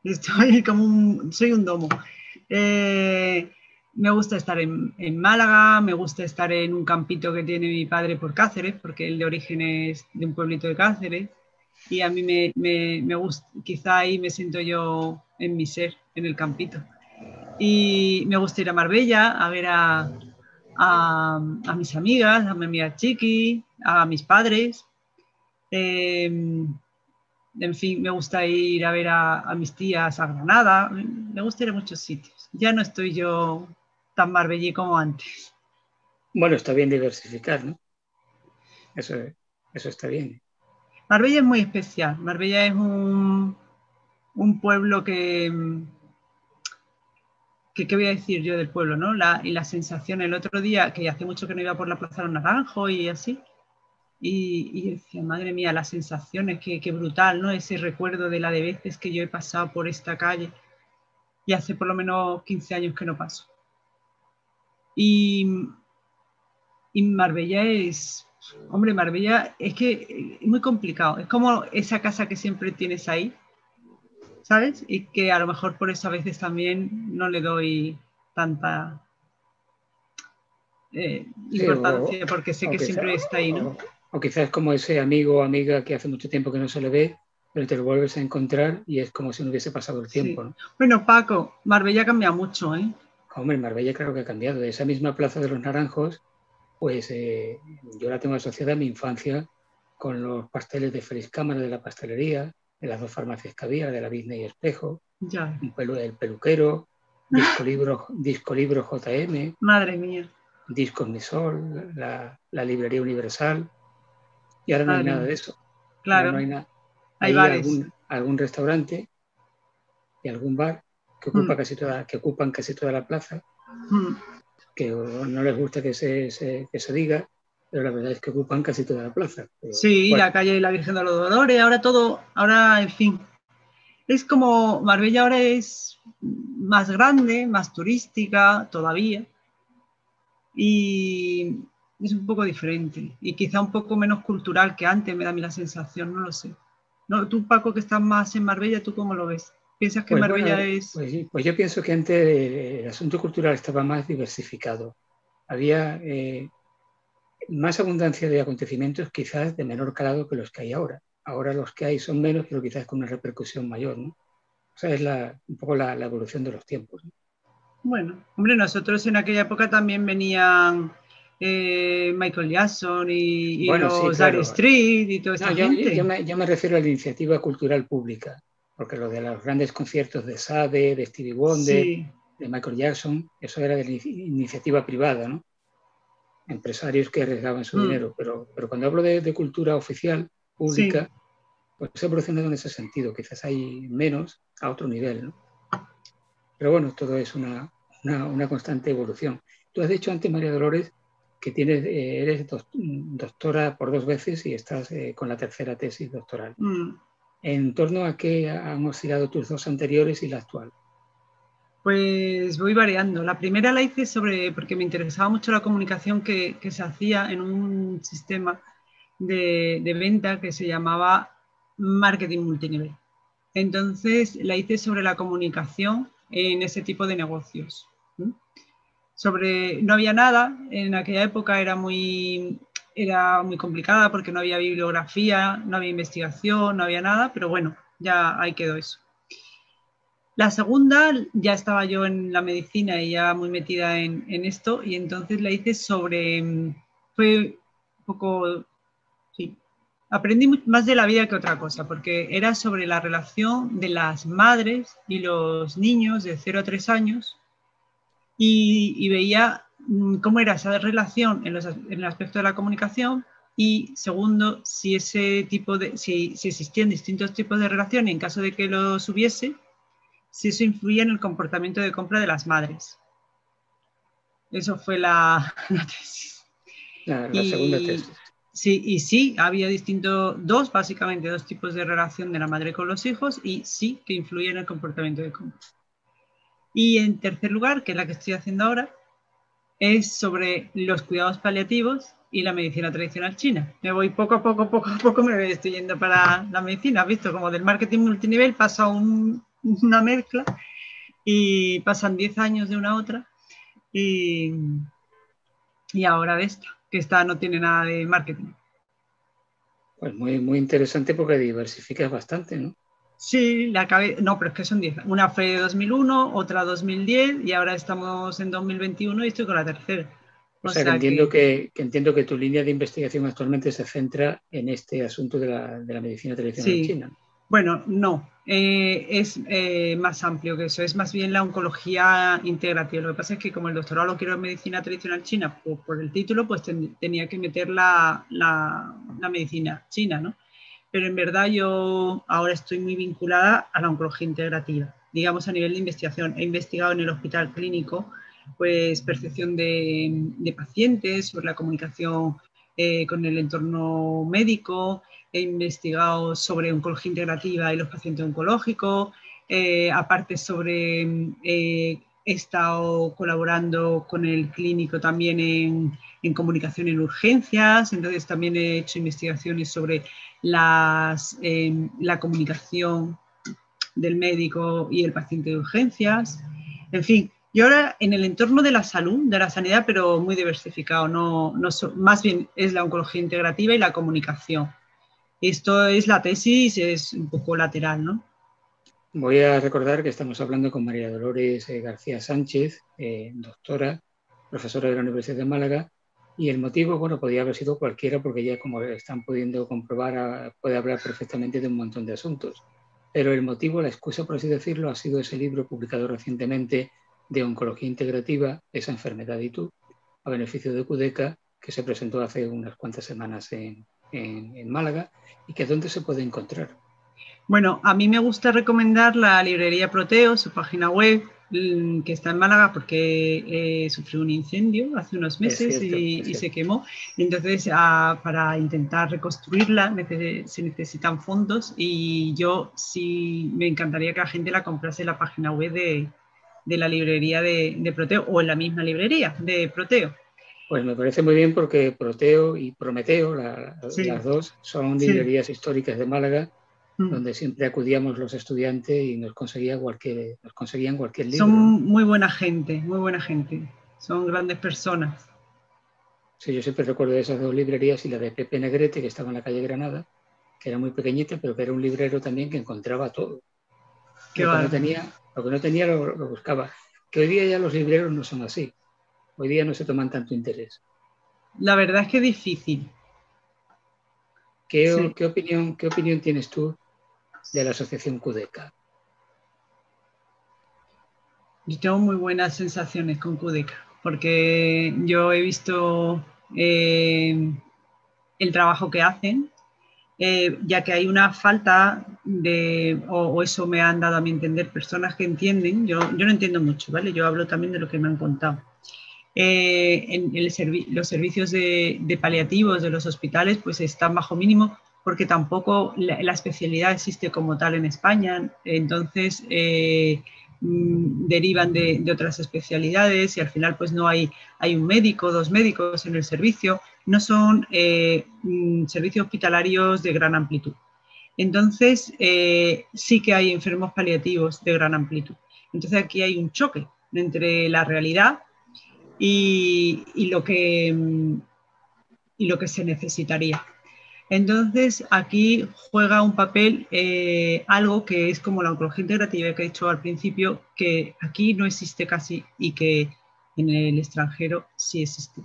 Estoy como soy un domo. Me gusta estar en Málaga, me gusta estar en un campito que tiene mi padre por Cáceres, porque él de origen es de un pueblito de Cáceres. Y a mí me gusta, quizá ahí me siento yo en mi ser, en el campito. Y me gusta ir a Marbella a ver a mis amigas, a mi amiga Chiqui, a mis padres. En fin, me gusta ir a ver a mis tías a Granada, me gusta ir a muchos sitios. Ya no estoy yo tan marbellí como antes. Bueno, está bien diversificar, ¿no? Eso, eso está bien. Marbella es muy especial. Marbella es un pueblo que, ¿qué voy a decir yo del pueblo, no? Y la sensación el otro día, que hace mucho que no iba por la Plaza de los Naranjos y así, y decía, madre mía, las sensaciones, qué brutal, ¿no? Ese recuerdo de la de veces que yo he pasado por esta calle y hace por lo menos 15 años que no paso. Y, y Marbella hombre, Marbella es que es muy complicado, es como esa casa que siempre tienes ahí, ¿sabes? Y que a lo mejor por eso a veces también no le doy tanta Sí, importancia porque sé que siempre está ahí, ¿no? o quizás como ese amigo o amiga que hace mucho tiempo que no se le ve, pero te lo vuelves a encontrar y es como si no hubiese pasado el tiempo, Sí. ¿no? Bueno, Paco, Marbella cambia mucho, ¿eh? Hombre, Marbella claro que ha cambiado. De esa misma Plaza de los Naranjos, pues yo la tengo asociada a mi infancia con los pasteles de Feliz Cámara de la pastelería, de las dos farmacias que había, de la Bizna y Espejo, Ya. el peluquero, disco libro JM, Madre mía, Discos Misol, la librería Universal, y ahora no hay madre nada mía. de eso. Ahora no Claro, hay nada. hay Hay bares. algún restaurante y algún bar que, Mm, que ocupan casi toda la plaza, mm. que no les gusta que se diga, pero la verdad es que ocupan casi toda la plaza. Pero, Sí, bueno, la calle de la Virgen de los Dolores, ahora todo, ahora, en fin. Es como Marbella ahora es más grande, más turística todavía y es un poco diferente y quizá un poco menos cultural que antes, me da a mí la sensación, no lo sé. No, tú, Paco, que estás más en Marbella, ¿tú cómo lo ves? ¿Piensas que pues bueno, Marbella es...? pues yo pienso que antes el asunto cultural estaba más diversificado. Había más abundancia de acontecimientos quizás de menor calado que los que hay ahora. Ahora los que hay son menos, pero quizás con una repercusión mayor, ¿no? O sea, es un poco la evolución de los tiempos, ¿no? Bueno, hombre, nosotros en aquella época también venían Michael Jackson y Bueno, sí, los Dire claro. Street y toda No, esta gente. yo me refiero a la iniciativa cultural pública, porque lo de los grandes conciertos de Sade, de Stevie Wonder, Sí, de Michael Jackson, eso era de la iniciativa privada, ¿no? Empresarios que arriesgaban su mm, dinero. Pero cuando hablo de cultura oficial, sí. pública, pues se ha evolucionado en ese sentido. Quizás hay menos a otro nivel, ¿no? Pero bueno, todo es una constante evolución. Tú has dicho antes, María Dolores, que eres doctora por 2 veces y estás con la tercera tesis doctoral. Mm. ¿En torno a qué han oscilado tus dos anteriores y la actual? Pues voy variando. La primera la hice porque me interesaba mucho la comunicación que se hacía en un sistema de venta que se llamaba marketing multinivel. Entonces la hice sobre la comunicación en ese tipo de negocios. No había nada, en aquella época era muy complicada porque no había bibliografía, no había investigación, no había nada, pero bueno, ya ahí quedó eso. La segunda, ya estaba yo en la medicina y ya muy metida en esto, y entonces la hice fue un poco, sí, aprendí más de la vida que otra cosa, porque era sobre la relación de las madres y los niños de 0 a 3 años y veía cómo era esa relación en el aspecto de la comunicación y, segundo, si existían distintos tipos de relación y en caso de que los hubiese, si eso influía en el comportamiento de compra de las madres. Eso fue la tesis. La segunda tesis. Sí, había básicamente dos tipos de relación de la madre con los hijos y sí que influía en el comportamiento de compra. Y en tercer lugar, que es la que estoy haciendo ahora, es sobre los cuidados paliativos y la medicina tradicional china. Me voy poco a poco me estoy yendo para la medicina. ¿Has visto? Como del marketing multinivel pasa una mezcla y pasan 10 años de una a otra y ahora de esta, que esta no tiene nada de marketing. Pues muy interesante porque diversificas bastante, ¿no? Sí, no, pero es que son 10. Una fue de 2001, otra 2010 y ahora estamos en 2021 y estoy con la tercera. O sea que entiendo que tu línea de investigación actualmente se centra en este asunto de la medicina tradicional china. Bueno, no, es más amplio que eso, es más bien la oncología integrativa. Lo que pasa es que como el doctorado lo quiero en medicina tradicional china por el título, pues tenía que meter la medicina china, ¿no? Pero en verdad yo ahora estoy muy vinculada a la oncología integrativa, digamos a nivel de investigación. He investigado en el hospital clínico pues percepción de pacientes, sobre la comunicación con el entorno médico, he investigado sobre oncología integrativa y los pacientes oncológicos, aparte he estado colaborando con el clínico también en comunicación en urgencias, entonces también he hecho investigaciones sobre la comunicación del médico y el paciente de urgencias, en fin. Y ahora en el entorno de la salud, de la sanidad, pero muy diversificado, más bien es la oncología integrativa y la comunicación. Esto es la tesis, es un poco lateral, ¿no? Voy a recordar que estamos hablando con María Dolores García Sánchez, doctora, profesora de la Universidad de Málaga, y el motivo, bueno, podía haber sido cualquiera porque ya, como están pudiendo comprobar, puede hablar perfectamente de un montón de asuntos. Pero el motivo, la excusa, por así decirlo, ha sido ese libro publicado recientemente de oncología integrativa, esa enfermedad y tú, a beneficio de QDECA, que se presentó hace unas cuantas semanas en Málaga, y que ¿dónde se puede encontrar? Bueno, a mí me gusta recomendar la librería Proteo, su página web, que está en Málaga porque sufrió un incendio hace unos meses y se quemó. Entonces, para intentar reconstruirla se necesitan fondos y yo sí me encantaría que la gente la comprase en la página web de la librería de Proteo o en la misma librería de Proteo. Pues me parece muy bien porque Proteo y Prometeo, las dos, son librerías históricas de Málaga, donde siempre acudíamos los estudiantes y nos conseguían cualquier libro. Son muy buena gente, son grandes personas. Sí, yo siempre recuerdo de esas dos librerías y la de Pepe Negrete, que estaba en la calle Granada, que era muy pequeñita, pero que era un librero también que encontraba todo. Lo que no tenía lo buscaba. Que hoy día ya los libreros no son así. Hoy día no se toman tanto interés. La verdad es que es difícil. ¿Qué opinión tienes tú de la asociación QDECA? Yo tengo muy buenas sensaciones con QDECA, porque yo he visto el trabajo que hacen, ya que hay una falta o eso me han dado a mi entender, personas que entienden, yo no entiendo mucho, ¿vale? Yo hablo también de lo que me han contado. Los servicios de paliativos de los hospitales pues están bajo mínimo porque tampoco la especialidad existe como tal en España, entonces derivan de otras especialidades y al final pues no hay un médico, 2 médicos en el servicio, no son servicios hospitalarios de gran amplitud. Entonces sí que hay enfermos paliativos de gran amplitud. Entonces aquí hay un choque entre la realidad y lo que se necesitaría. Entonces, aquí juega un papel algo que es como la oncología integrativa que he dicho al principio, que aquí no existe casi y que en el extranjero sí existe.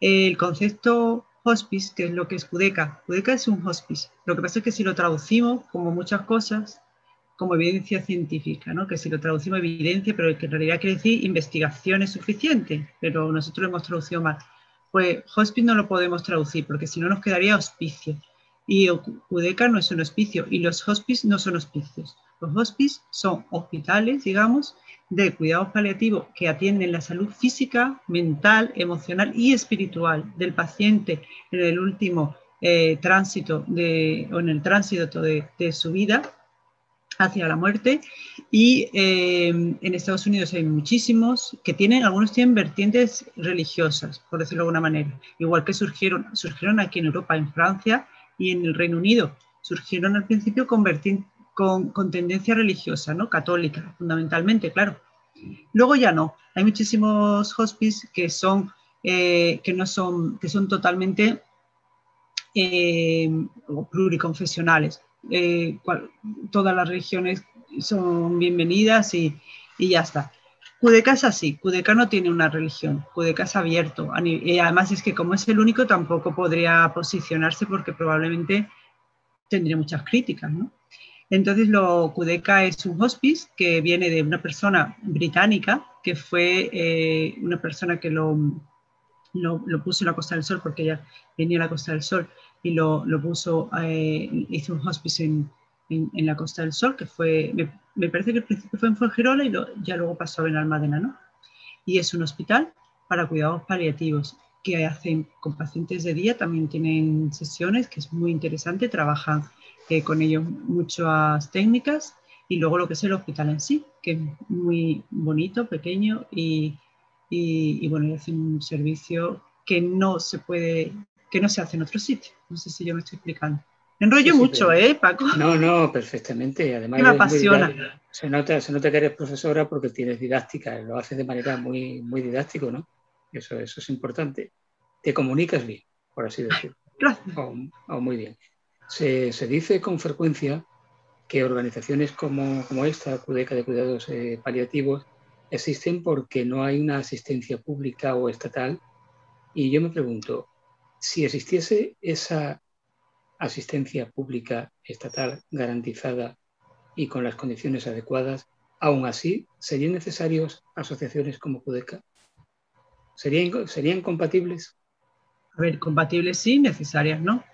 El concepto hospice, que es lo que es Cudeca. Cudeca es un hospice. Lo que pasa es que si lo traducimos, como muchas cosas, como evidencia científica, ¿no? Que si lo traducimos evidencia, pero que en realidad quiere decir investigaciones suficientes, pero nosotros lo hemos traducido mal. Pues hospice no lo podemos traducir, porque si no nos quedaría hospicio. Y Cudeca no es un hospicio, y los hospices no son hospicios. Los hospices son hospitales, digamos, de cuidados paliativos que atienden la salud física, mental, emocional y espiritual del paciente en el último tránsito o en el tránsito de su vida hacia la muerte. Y en Estados Unidos hay muchísimos que algunos tienen vertientes religiosas, por decirlo de alguna manera, igual que surgieron aquí en Europa, en Francia y en el Reino Unido. Surgieron al principio con tendencia religiosa, ¿no? Católica, fundamentalmente, claro. Luego ya no. Hay muchísimos hospices que son totalmente pluriconfesionales. Todas las religiones son bienvenidas y ya está. Cudeca es así, Cudeca no tiene una religión, Cudeca es abierto. Y además es que como es el único tampoco podría posicionarse porque probablemente tendría muchas críticas, ¿no? Entonces, Cudeca es un hospice que viene de una persona británica, que fue una persona que lo puso en la Costa del Sol, porque ella venía a la Costa del Sol, y lo puso, hizo un hospice en la Costa del Sol, que fue, me parece que al principio fue en Fuengirola y ya luego pasó en Almadena, ¿no? Y es un hospital para cuidados paliativos que hacen con pacientes de día, también tienen sesiones, que es muy interesante, trabajan con ellos muchas técnicas, y luego lo que es el hospital en sí, que es muy bonito, pequeño y bueno, y hacen un servicio que no se hace en otro sitio. No sé si yo me estoy explicando. Me enrollo mucho, Paco? No, perfectamente. Además, me apasiona. Se nota que eres profesora porque tienes didáctica, lo haces de manera muy, muy didáctico, ¿no? Eso es importante. Te comunicas bien, por así decirlo. Gracias. Muy bien. Se dice con frecuencia que organizaciones como esta, Cudeca de Cuidados Paliativos, existen porque no hay una asistencia pública o estatal. Y yo me pregunto, si existiese esa asistencia pública estatal garantizada y con las condiciones adecuadas, aún así, ¿serían necesarios asociaciones como Cudeca? ¿Serían compatibles? A ver, compatibles sí, necesarias no.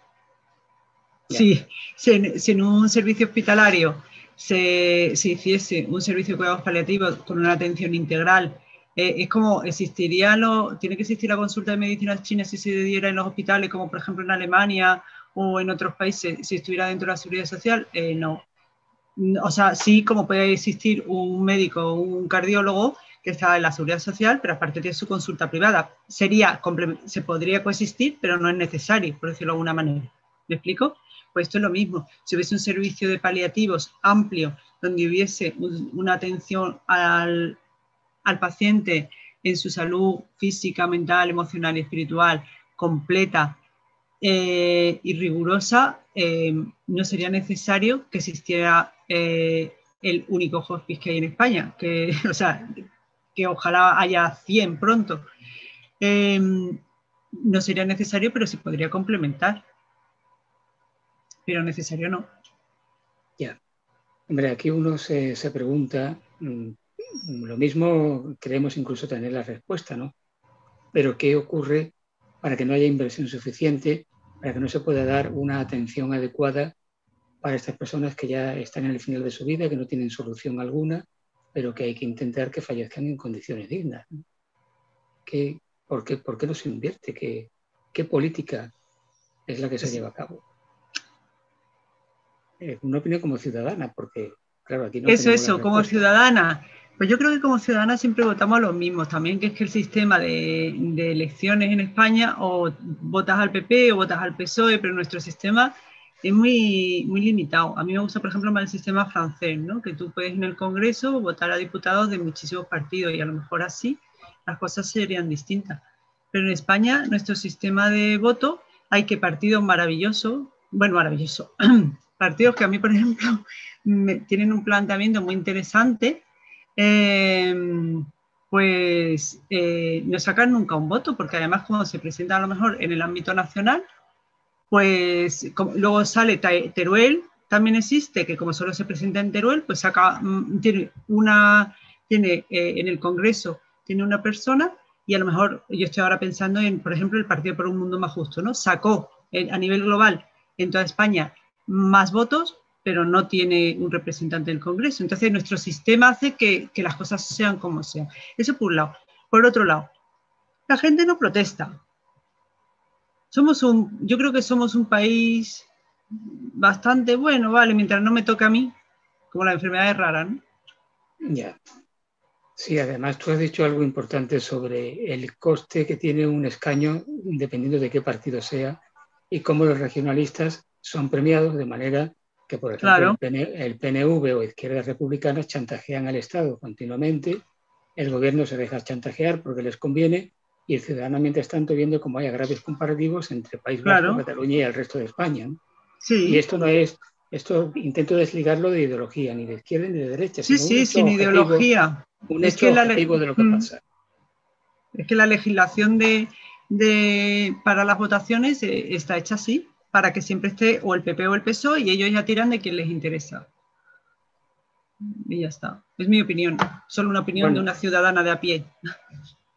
Sí, si en un servicio hospitalario se hiciese un servicio de cuidados paliativos con una atención integral, es como tiene que existir la consulta de medicina china si se diera en los hospitales, como por ejemplo en Alemania o en otros países, si estuviera dentro de la seguridad social, no. O sea, sí, como puede existir un médico o un cardiólogo que está en la seguridad social, pero aparte tiene su consulta privada. Se podría coexistir, pero no es necesario, por decirlo de alguna manera. ¿Me explico? Pues esto es lo mismo. Si hubiese un servicio de paliativos amplio, donde hubiese una atención al paciente en su salud física, mental, emocional y espiritual completa y rigurosa, no sería necesario que existiera el único hospice que hay en España, que ojalá haya 100 pronto. No sería necesario, pero se podría complementar. Pero necesario no. Ya. Hombre, aquí uno se pregunta, lo mismo creemos incluso tener la respuesta, ¿no? Pero ¿qué ocurre para que no haya inversión suficiente, para que no se pueda dar una atención adecuada para estas personas que ya están en el final de su vida, que no tienen solución alguna, pero que hay que intentar que fallezcan en condiciones dignas, ¿no? ¿Por qué no se invierte? ¿Qué política es la que se lleva a cabo? Una opinión como ciudadana, porque, claro, aquí no Eso, como ciudadana. Pues yo creo que como ciudadana siempre votamos a los mismos. También que es que el sistema de elecciones en España, o votas al PP o votas al PSOE, pero nuestro sistema es muy, muy limitado. A mí me gusta, por ejemplo, más el sistema francés, ¿no? Que tú puedes en el Congreso votar a diputados de muchísimos partidos y a lo mejor así las cosas serían distintas. Pero en España, nuestro sistema de voto, hay que partidos maravillosos, partidos que a mí, por ejemplo, tienen un planteamiento muy interesante, pues no sacan nunca un voto, porque además cuando se presenta a lo mejor en el ámbito nacional, pues luego sale Teruel, también existe, que como solo se presenta en Teruel, pues saca, tiene en el Congreso, tiene una persona, y a lo mejor yo estoy ahora pensando en, por ejemplo, el Partido por un Mundo Más Justo, ¿no? Sacó a nivel global en toda España más votos, pero no tiene un representante del Congreso. Entonces, nuestro sistema hace que las cosas sean como sean. Eso por un lado. Por otro lado, la gente no protesta. Yo creo que somos un país bastante bueno, vale, mientras no me toque a mí, como la enfermedad es rara, ¿no? Ya. Sí, además tú has dicho algo importante sobre el coste que tiene un escaño, dependiendo de qué partido sea, y cómo los regionalistas son premiados de manera que, por ejemplo, Claro. el PNV o izquierdas republicanas chantajean al Estado continuamente, el gobierno se deja chantajear porque les conviene y el ciudadano, mientras tanto, viendo cómo hay agravios comparativos entre País Vasco, Cataluña y el resto de España, ¿no? Sí. Y esto no es, esto intento desligarlo de ideología, ni de izquierda ni de derecha, sí, sino sí, sin ideología. Un hecho objetivo de lo que pasa. Es que la legislación para las votaciones está hecha así, para que siempre esté o el PP o el PSOE y ellos ya tiran de quien les interesa. Y ya está. Es mi opinión, solo una opinión de una ciudadana de a pie.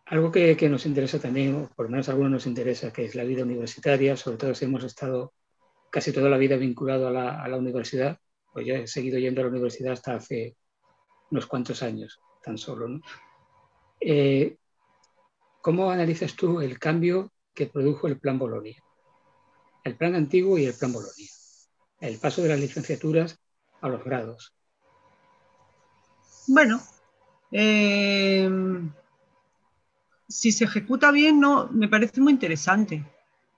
Algo que nos interesa también, o por lo menos a algunos nos interesa, que es la vida universitaria, sobre todo si hemos estado casi toda la vida vinculado a la universidad, pues yo he seguido yendo a la universidad hasta hace unos cuantos años, tan solo, ¿no? ¿Cómo analizas tú el cambio que produjo el Plan Bolonia? El plan antiguo y el Plan Bolonia. El paso de las licenciaturas a los grados. Bueno, si se ejecuta bien, no, me parece muy interesante,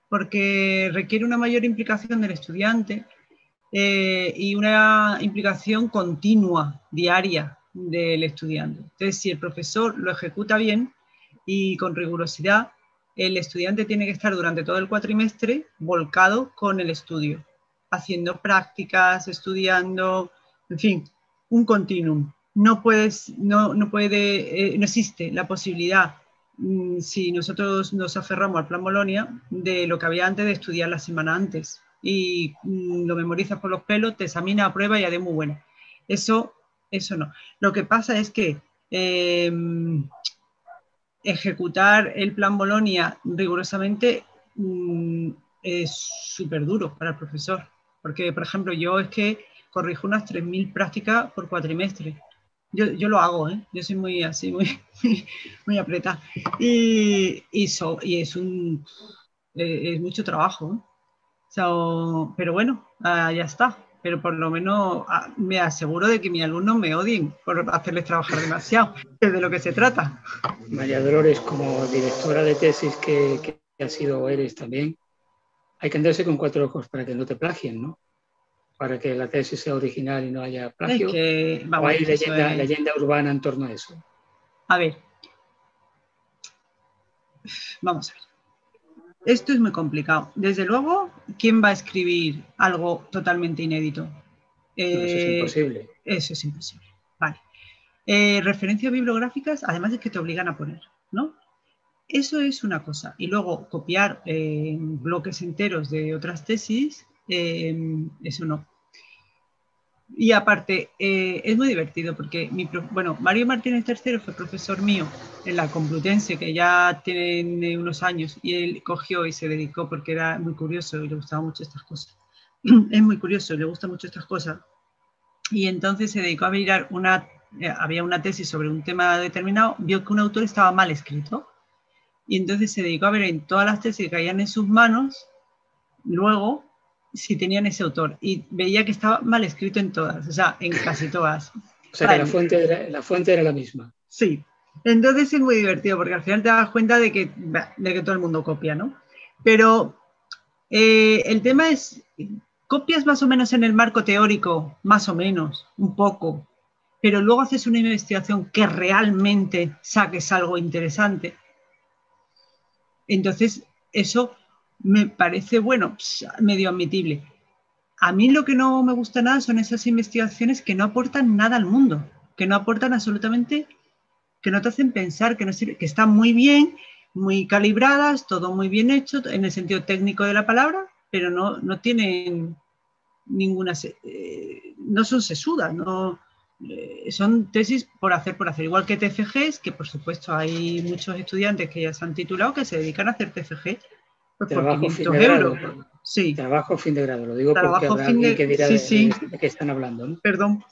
porque requiere una mayor implicación del estudiante y una implicación continua, diaria, del estudiante. Entonces, si el profesor lo ejecuta bien y con rigurosidad, el estudiante tiene que estar durante todo el cuatrimestre volcado con el estudio, haciendo prácticas, estudiando, en fin, un continuum. No existe la posibilidad, si nosotros nos aferramos al Plan Bolonia, de lo que había antes de estudiar la semana antes. Y lo memorizas por los pelos, te examina, aprueba y ya de muy buena. Eso no. Lo que pasa es que ejecutar el Plan Bolonia rigurosamente es súper duro para el profesor. Porque, por ejemplo, yo es que corrijo unas 3.000 prácticas por cuatrimestre. Yo lo hago, ¿eh? Yo soy muy así, muy apretada. Y es mucho trabajo, ¿eh? Pero bueno, ya está. Pero por lo menos me aseguro de que mis alumnos me odien por hacerles trabajar demasiado, que es de lo que se trata. María Dolores, como directora de tesis que has sido o eres también, hay que andarse con 4 ojos para que no te plagien, ¿no? Para que la tesis sea original y no haya plagio. Es que, vamos, ¿o hay leyenda urbana en torno a eso? A ver. Vamos a ver. Esto es muy complicado. Desde luego, ¿quién va a escribir algo totalmente inédito? Eso es imposible. Eso es imposible. Vale. Referencias bibliográficas, además es que te obligan a poner, ¿no? Eso es una cosa. Y luego copiar bloques enteros de otras tesis, eso no. Y aparte, es muy divertido porque Mario Martínez III fue profesor mío en la Complutense, que ya tiene unos años, y él cogió y se dedicó porque era muy curioso y le gustaban mucho estas cosas. Es muy curioso, le gustan mucho estas cosas. Y entonces se dedicó a mirar había una tesis sobre un tema determinado, vio que un autor estaba mal escrito, y entonces se dedicó a ver en todas las tesis que caían en sus manos, luego, si tenían ese autor, y veía que estaba mal escrito en todas, o sea, en casi todas. O sea, que la fuente era la misma. Sí. Entonces es muy divertido, porque al final te das cuenta de que todo el mundo copia, ¿no? Pero el tema es, copias más o menos en el marco teórico, más o menos, un poco, pero luego haces una investigación que realmente saques algo interesante. Entonces, eso me parece, bueno, medio admitible. A mí lo que no me gusta nada son esas investigaciones que no aportan nada al mundo, que no aportan absolutamente que no te hacen pensar, que, no sirve, que están muy bien, muy calibradas, todo muy bien hecho en el sentido técnico de la palabra, pero no tienen ninguna, no son sesudas, no, son tesis por hacer, igual que TFGs, que por supuesto hay muchos estudiantes que ya se han titulado que se dedican a hacer TFG pues por 500 euros. Sí. Trabajo fin de grado, lo digo porque habrá alguien que dirá de qué están hablando, ¿no? Perdón.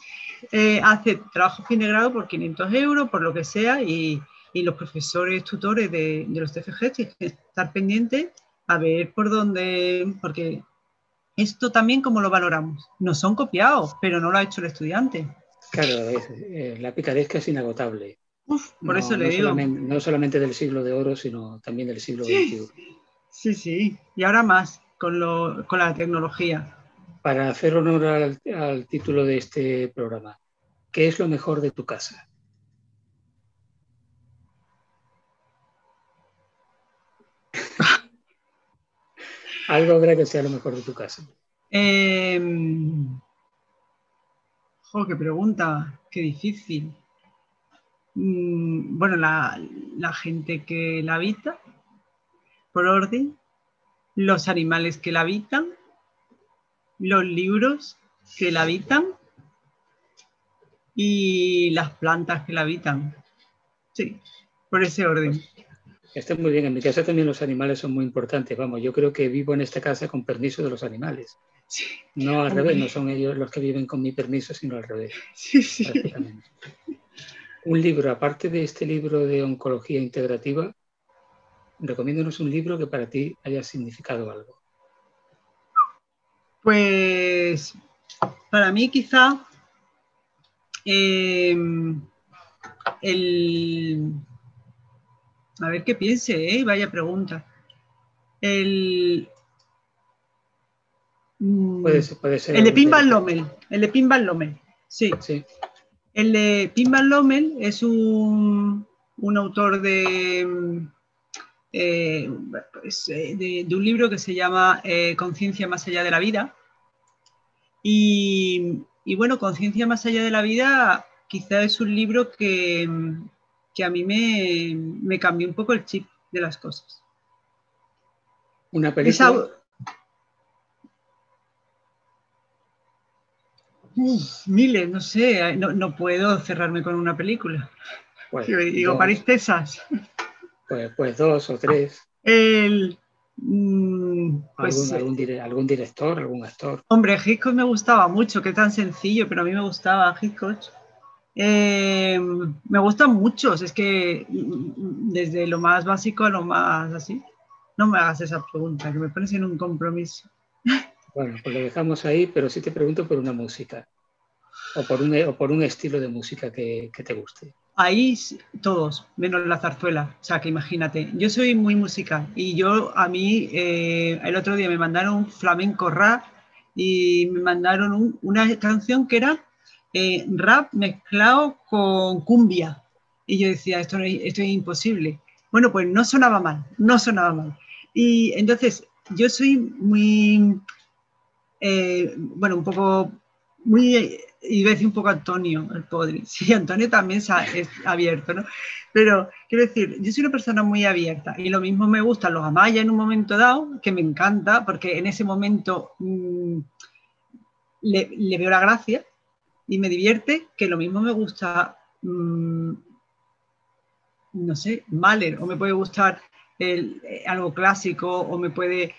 Hace trabajo fin de grado por 500 euros, por lo que sea, y los profesores, tutores de los TFG tienen que estar pendientes a ver por dónde, porque esto también como lo valoramos. No son copiados, pero no lo ha hecho el estudiante. Claro, la picaresca es inagotable. Por eso le digo. No solamente del siglo de oro, sino también del siglo XXI. Sí, y ahora más con la tecnología. Para hacer honor al título de este programa, ¿qué es lo mejor de tu casa? Algo habrá que sea lo mejor de tu casa. Qué pregunta, qué difícil. Bueno, la gente que la habita, por orden, los animales que la habitan, los libros que la habitan y las plantas que la habitan. Sí, por ese orden. Está muy bien. En mi casa también los animales son muy importantes. Vamos, yo creo que vivo en esta casa con permiso de los animales. Sí. No al revés, no son ellos los que viven con mi permiso, sino al revés. Sí. Un libro, aparte de este libro de oncología integrativa, recomiéndanos un libro que para ti haya significado algo. Pues para mí quizá a ver qué piense, vaya pregunta. Puede ser el de Pim Van Lommel. Sí. El de Pim Van Lommel es un autor de un libro que se llama Conciencia más allá de la vida. Y bueno, Conciencia más allá de la vida quizá es un libro que a mí me cambió un poco el chip de las cosas. ¿Una película? Miles, no sé, no puedo cerrarme con una película. Pues, digo, París, Texas. Pues 2 o 3. ¿Algún director, algún actor? Hombre, Hitchcock me gustaba mucho, que tan sencillo, pero a mí me gustaba Hitchcock. Me gustan muchos, es que desde lo más básico a lo más así. No me hagas esa pregunta, que me pones en un compromiso. Bueno, pues lo dejamos ahí, pero sí te pregunto por una música o por un estilo de música que te guste. Ahí todos, menos la zarzuela. O sea, que imagínate, yo soy muy musical y a mí el otro día me mandaron un flamenco rap y me mandaron una canción que era rap mezclado con cumbia. Y yo decía, esto es imposible. Bueno, pues no sonaba mal. Y entonces yo soy muy, un poco, muy... Y iba a decir un poco Antonio, el podre. Sí, Antonio también es abierto, ¿no? Pero quiero decir, yo soy una persona muy abierta y lo mismo me gustan los Amaya en un momento dado, que me encanta, porque en ese momento le veo la gracia y me divierte, que lo mismo me gusta, no sé, Mahler, o me puede gustar algo clásico, o me puede...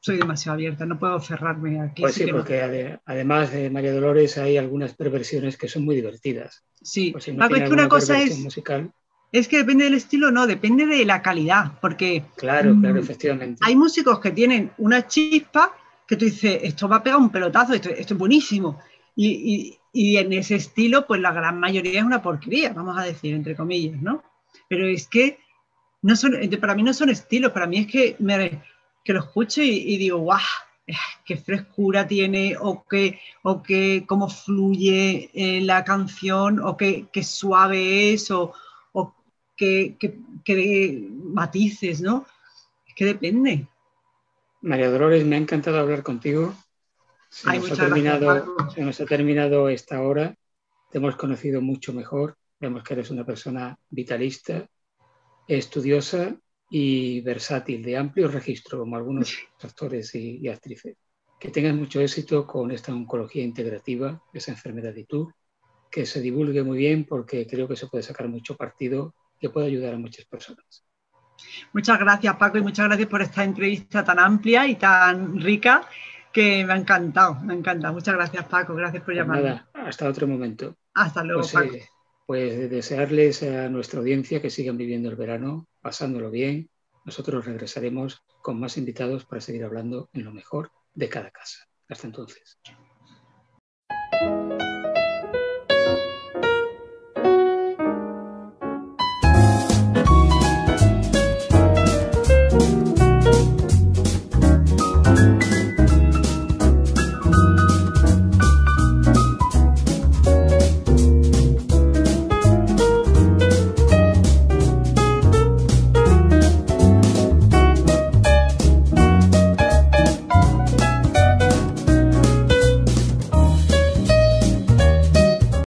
soy demasiado abierta, no puedo cerrarme aquí. Pues sí, porque además de María Dolores hay algunas perversiones que son muy divertidas. Sí, pues si no es que una cosa es que depende del estilo, no, depende de la calidad, porque... Claro, efectivamente. Hay músicos que tienen una chispa que tú dices, esto va a pegar un pelotazo, esto es buenísimo. Y en ese estilo, pues la gran mayoría es una porquería, vamos a decir, entre comillas, ¿no? Pero es que para mí no son estilos, para mí es que lo escucho y digo, ¡guau! Qué frescura tiene, o cómo fluye la canción, o qué suave es, o qué matices, ¿no? Es que depende. María Dolores, me ha encantado hablar contigo. Se nos ha terminado esta hora, te hemos conocido mucho mejor Vemos que eres una persona vitalista, estudiosa y versátil, de amplio registro, como algunos actores y actrices. Que tengas mucho éxito con esta oncología integrativa, esa enfermedad de tú, que se divulgue muy bien porque creo que se puede sacar mucho partido, que puede ayudar a muchas personas. Muchas gracias, Paco, y muchas gracias por esta entrevista tan amplia y tan rica que me ha encantado, me encanta. Muchas gracias, Paco, gracias por llamarme. Nada, hasta otro momento. Hasta luego, Paco. Pues desearles a nuestra audiencia que sigan viviendo el verano, pasándolo bien. Nosotros regresaremos con más invitados para seguir hablando en lo mejor de cada casa. Hasta entonces.